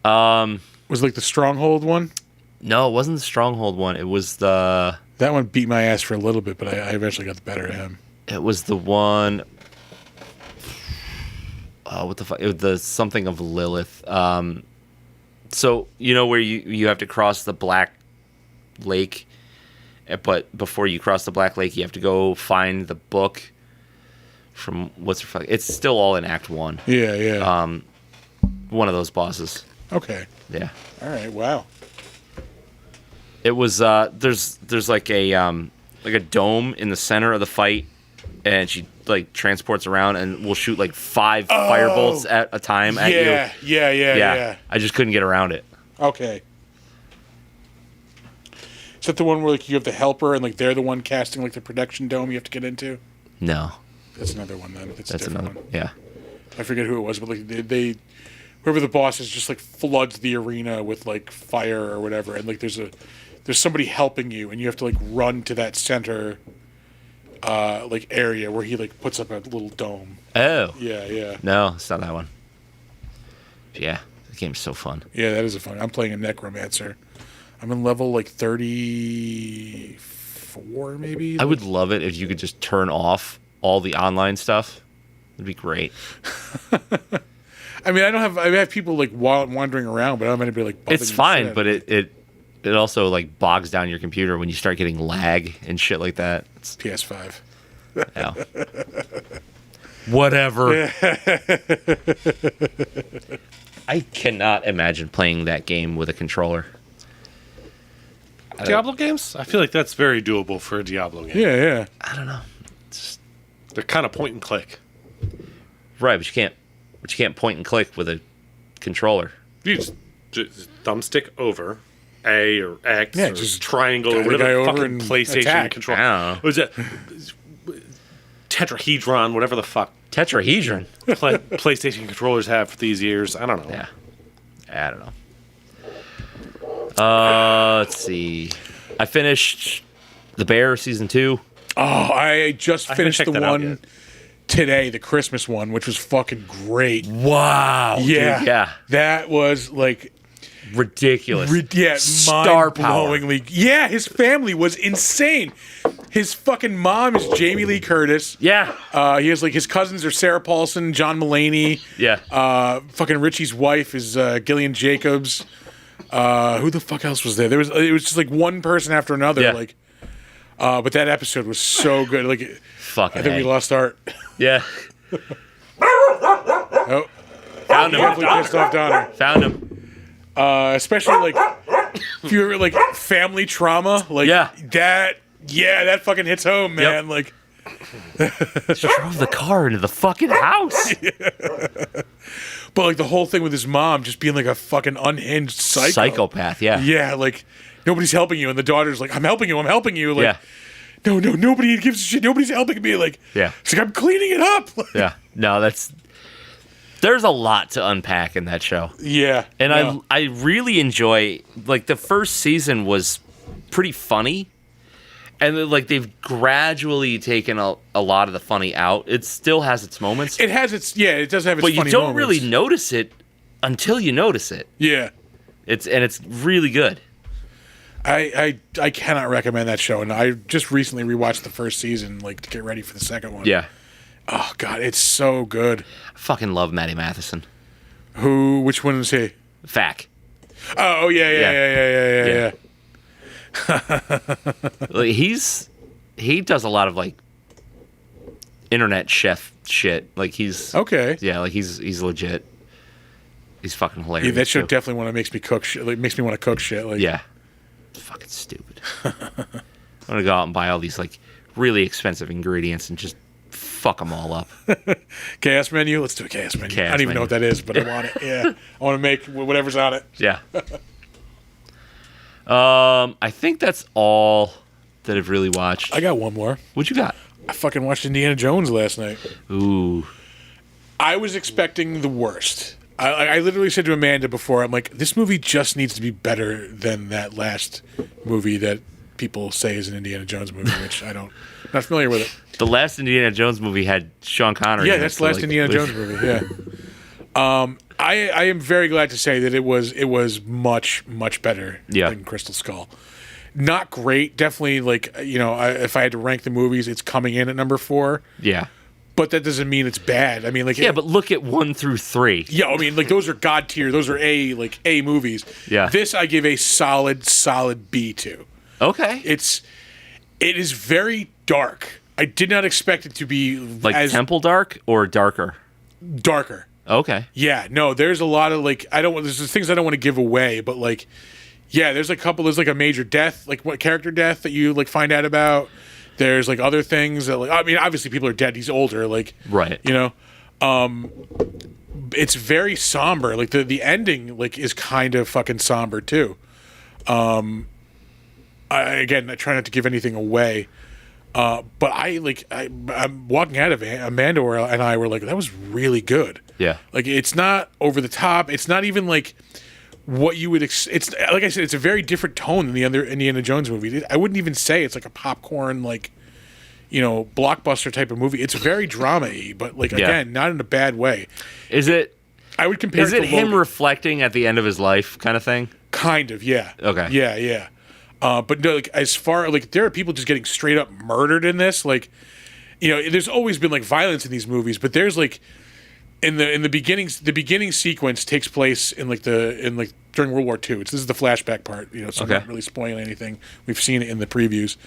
Was it like the Stronghold one? No, it wasn't the Stronghold one. It was the That one beat my ass for a little bit, but I eventually got the better of him. It was the one. Oh, what the fuck? It was the something of Lilith. So where you have to cross the Black Lake, but before you cross the Black Lake, you have to go find the book from It's still all in Act 1. Yeah, yeah. One of those bosses. Okay. Yeah. All right. Wow. It was there's like a dome in the center of the fight, and she like transports around and will shoot like 5 firebolts at a time at you. Yeah. I just couldn't get around it. Okay. Is that the one where like you have the helper and like they're the one casting like the protection dome you have to get into? No, That's another one then. That's a that's different another. one. Yeah, I forget who it was, but like they whoever the boss is just like floods the arena with like fire or whatever, and like there's somebody helping you, and you have to like run to that center like area where he like puts up a little dome. Oh. Yeah. No, it's not that one. Yeah, the game's so fun. Yeah, that is a fun. I'm playing a necromancer. I'm in level like 34 maybe. I would love it if you could just turn off all the online stuff. It'd be great. I mean, I have people like wandering around, but I don't have anybody like. It's fine, but it also like bogs down your computer when you start getting lag and shit like that. It's PS5. yeah. Whatever. I cannot imagine playing that game with a controller. Diablo games? I feel like that's very doable for a Diablo game. Yeah. I don't know. They're kind of point and click. Right, but you can't point and click with a controller. You just thumbstick over A or X, Yeah, or just triangle, or guide the whatever guy the over fucking and PlayStation attack. control. I don't know. What is that? Tetrahedron, whatever the fuck Tetrahedron. PlayStation controllers have for these years. I don't know. Yeah. I don't know. Let's see. I finished The Bear season 2. Oh, I just I haven't finished checked the that out one yet. today, the Christmas one, which was fucking great. Wow. Yeah. Dude, yeah. That was like Ridiculous. Star power. mind-blowingly. Yeah, his family was insane. His fucking mom is Jamie Lee Curtis. Yeah. He has like his cousins are Sarah Paulson, John Mulaney. Yeah. Fucking Richie's wife is Gillian Jacobs. Who the fuck else was there? It was just like one person after another. Yeah. Like, but that episode was so good. Like, Fucking I think we A. lost Art. Yeah. Oh, Found him. definitely pissed off Donner. Found him. Especially like if you're like family trauma, like Yeah. that fucking hits home, man. Yep. Like, Drove the car into the fucking house. but like the whole thing with his mom just being like a fucking unhinged Psychopath, yeah. Yeah, like nobody's helping you, and the daughter's like, "I'm helping you, I'm helping you." Like, Yeah. no, nobody gives a shit. Nobody's helping me. Like, Yeah. it's like I'm cleaning it up. Yeah. No, there's a lot to unpack in that show. Yeah, And no. I really enjoy, like, the first season was pretty funny. And then, like, they've gradually taken a lot of the funny out. It still has its moments. It has its it does have its. But you funny don't moments. really notice it until you notice it. Yeah, It's really good. I cannot recommend that show, and I just recently rewatched the first season, like to get ready for the second one. Yeah. Oh god, it's so good. I fucking love Matty Matheson. Which one is he? Fack. Oh yeah. Like, he does a lot of, like, internet chef shit. Like, he's Okay. yeah, like he's legit. He's fucking hilarious. Yeah, that show too. definitely makes me cook shit. Like, makes me want to cook shit. Like, Yeah. It's fucking stupid. I'm gonna go out and buy all these, like, really expensive ingredients and just fuck them all up. chaos menu. Let's do a chaos menu. Chaos I don't even know menu. what that is, but I want it. Yeah, I want to make whatever's on it. Yeah. I think that's all that I've really watched. I got one more. What you got? I fucking watched Indiana Jones last night. Ooh. I was expecting the worst. I literally said to Amanda before, I'm like, this movie just needs to be better than that last movie that people say is an Indiana Jones movie, which not familiar with it. The last Indiana Jones movie had Sean Connery. Yeah, in it, that's the so, last like, Indiana Jones movie. Yeah. I am very glad to say that it was much better Yeah. than Crystal Skull. Not great, definitely. Like, if I had to rank the movies, it's coming in at number 4. Yeah. But that doesn't mean it's bad. I mean, like, Yeah, but look at 1 through 3. yeah, I mean, like those are god tier. Those are A movies. Yeah. This I give a solid B to. Okay. It is very dark. I did not expect it to be Like as Temple Dark or darker? darker. Okay. Yeah, no, there's a lot of like there's things I don't want to give away, but like, yeah, there's like a major death, like what character death that you like find out about. There's like other things that, like, I mean, obviously people are dead. He's older, like, Right. It's very somber. Like the ending, like, is kind of fucking somber too. I try not to give anything away. But I'm walking out of it. Amanda and I were like, that was really good. Yeah. Like, it's not over the top. It's not even like what you would. It's like I said, it's a very different tone than the other Indiana Jones movie. I wouldn't even say it's like a popcorn, like, blockbuster type of movie. It's very drama-y, but like, again, not in a bad way. Is it I would compare. is it it to him Logan. reflecting at the end of his life kind of thing? Kind of, yeah. Okay. Yeah. But no, like, as far like, there are people just getting straight up murdered in this. Like, there's always been like violence in these movies, but there's like in the beginning sequence takes place in during World War II. This is the flashback part. So I'm Okay. not really spoiling anything. We've seen it in the previews.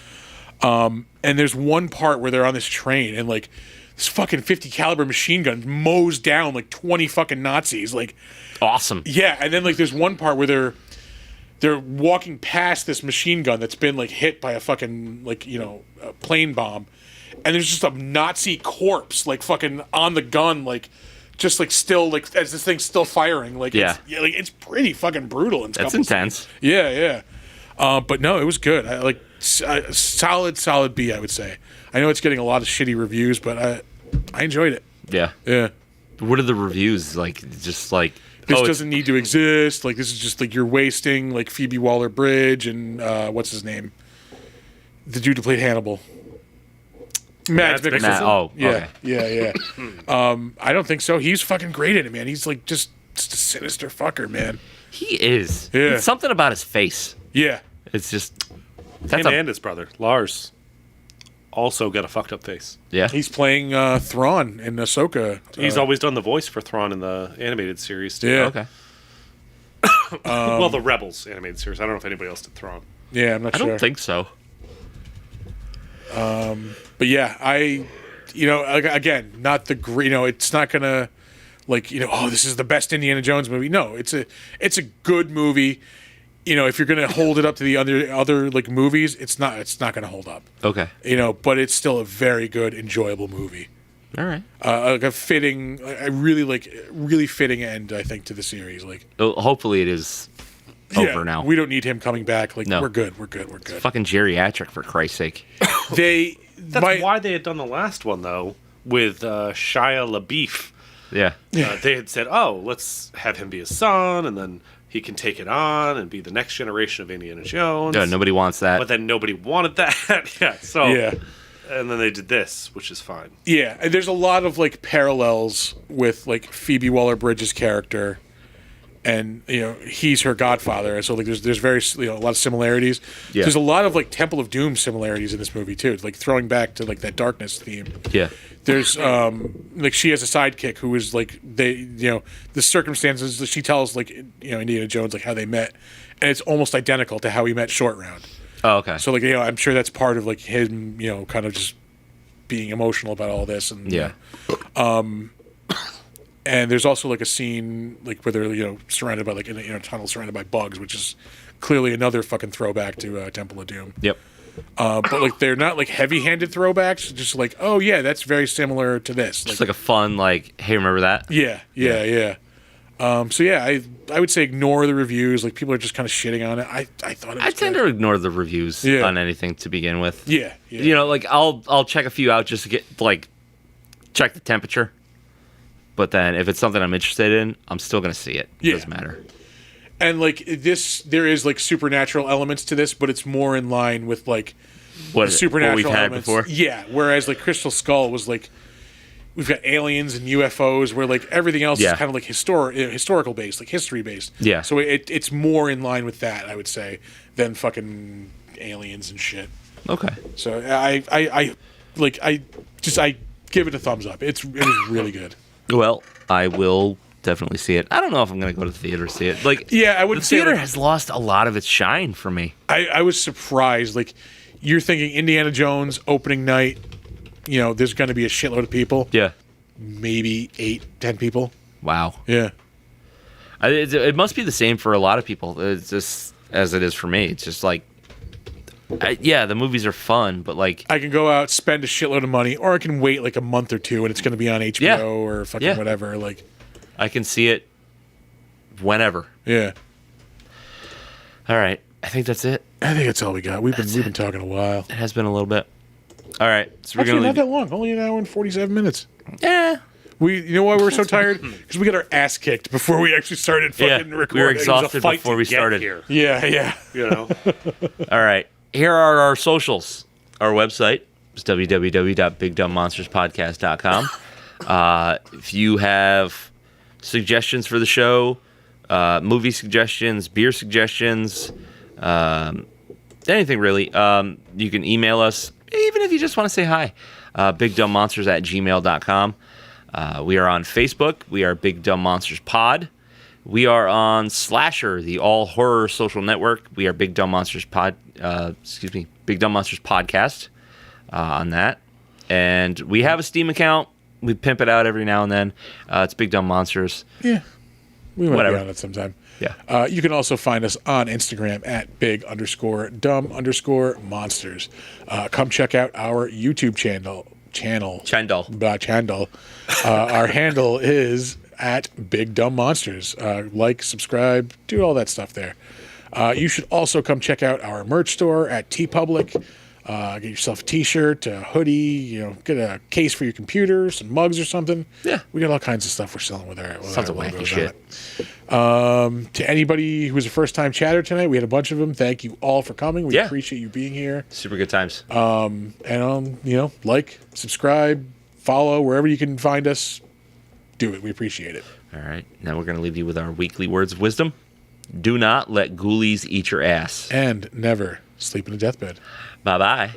And there's one part where they're on this train and like this fucking 50 caliber machine gun mows down like 20 fucking Nazis. Like, Awesome. yeah, and then like there's one part where they're walking past this machine gun that's been like hit by a fucking a plane bomb, and there's just a Nazi corpse like fucking on the gun, like just like still like as this thing's still firing. Like it's pretty fucking brutal. In That's intense. Scenes. Yeah. But no, it was good. I like solid B, I would say. I know it's getting a lot of shitty reviews, but I enjoyed it. Yeah. Yeah. What are the reviews like? Just like this doesn't need to exist. Like this is just like you're wasting like Phoebe Waller-Bridge and what's his name, the dude who played Hannibal. Matt Mikkelsen. Oh, yeah, okay. yeah. I don't think so. He's fucking great at it, man. He's like just a sinister fucker, man. He is. Yeah. It's something about his face. Yeah. It's just Him and his brother Lars also got a fucked up face. Yeah. He's playing Thrawn in Ahsoka. He's always done the voice for Thrawn in the animated series too. Yeah. Okay. Well, the Rebels animated series. I don't know if anybody else did Thrawn. Yeah, I'm not I sure. don't think so. But yeah, again, not the great. It's not gonna this is the best Indiana Jones movie. No, it's a good movie. If you're gonna hold it up to the other like movies, it's not gonna hold up. Okay. But it's still a very good, enjoyable movie. All right. Like a fitting, a really fitting end, I think, to the series. Like, Hopefully it is over now. We don't need him coming back. Like, No. we're good. Fucking geriatric, for Christ's sake. That's why they had done the last one though with Shia LaBeouf. Yeah. They had said, "Oh, let's have him be his son, and then he can take it on and be the next generation of Indiana Jones." No, nobody wants that. But then nobody wanted that. Yeah. So Yeah. And then they did this, which is fine. Yeah, and there's a lot of like parallels with like Phoebe Waller-Bridge's character, and he's her godfather, so like there's very a lot of similarities. Yeah. There's a lot of like Temple of Doom similarities in this movie too, like throwing back to like that darkness theme. Yeah. There's like she has a sidekick who is like the circumstances that she tells like Indiana Jones like how they met, and it's almost identical to how he met Short Round. Oh, okay. So like I'm sure that's part of like him kind of just being emotional about all this and Yeah. And there's also like a scene like where they're surrounded by like in a tunnel surrounded by bugs, which is clearly another fucking throwback to Temple of Doom. Yep. But like they're not like heavy-handed throwbacks, just like oh yeah, that's very similar to this. Just like a fun hey, remember that? Yeah. So yeah, I would say ignore the reviews. Like people are just kind of shitting on it. I thought it was I tend good. to ignore the reviews on anything to begin with. Yeah. I'll check a few out just to get check the temperature. But then if it's something I'm interested in, I'm still gonna see it. It doesn't matter. And like this, there is like supernatural elements to this, but it's more in line with like What supernatural we've had elements. before. Yeah. Whereas like Crystal Skull was like we've got aliens and UFOs, where like everything else is kind of like historical based, like history based. Yeah. So it's more in line with that, I would say, than fucking aliens and shit. Okay. So I give it a thumbs up. It was really good. Well, I will definitely see it. I don't know if I'm going to go to the theater to see it. I wouldn't the say theater like, has lost a lot of its shine for me. I was surprised. Like you're thinking Indiana Jones opening night, there's going to be a shitload of people. Yeah. Maybe 8-10 people. Wow. Yeah. It must be the same for a lot of people. It's just as it is for me. It's just the movies are fun, but I can go out, spend a shitload of money, or I can wait like a month or two and it's going to be on HBO or fucking whatever. Like, I can see it whenever. Yeah. All right. I think that's it. I think that's all we got. We've been talking a while. It has been a little bit. All right. So we're Actually, going not to that long. Only an hour and 47 minutes. Yeah. You know why we're so tired? Because we got our ass kicked before we actually started fucking recording. We were It was a exhausted fight before to we get started. here, Yeah. All right. Here are our socials. Our website is www.bigdumbmonsterspodcast.com. If you have suggestions for the show, movie suggestions, beer suggestions, anything really, you can email us, even if you just want to say hi. BigDumbMonsters@gmail.com. We are on Facebook. We are Big Dumb Monsters Pod. We are on Slasher, the all horror social network. We are Big Dumb Monsters Big Dumb Monsters Podcast on that. And we have a Steam account. We pimp it out every now and then. It's Big Dumb Monsters. Yeah. We might Whatever. be on it sometime. Yeah. You can also find us on Instagram at big_dumb_monsters. Come check out our YouTube channel. Chandal. Our handle is at Big Dumb Monsters. Like, subscribe, do all that stuff there. You should also come check out our merch store at TeePublic. Get yourself a T-shirt, a hoodie, get a case for your computer, some mugs or something. Yeah. We got all kinds of stuff we're selling with our Sounds our of wacky logos shit. on it. To anybody who was a first-time chatter tonight, we had a bunch of them. Thank you all for coming. We Yeah. appreciate you being here. Super good times. And like, subscribe, follow wherever you can find us. Do it. We appreciate it. All right. Now we're going to leave you with our weekly words of wisdom. Do not let ghoulies eat your ass. And never sleep in a deathbed. Bye-bye.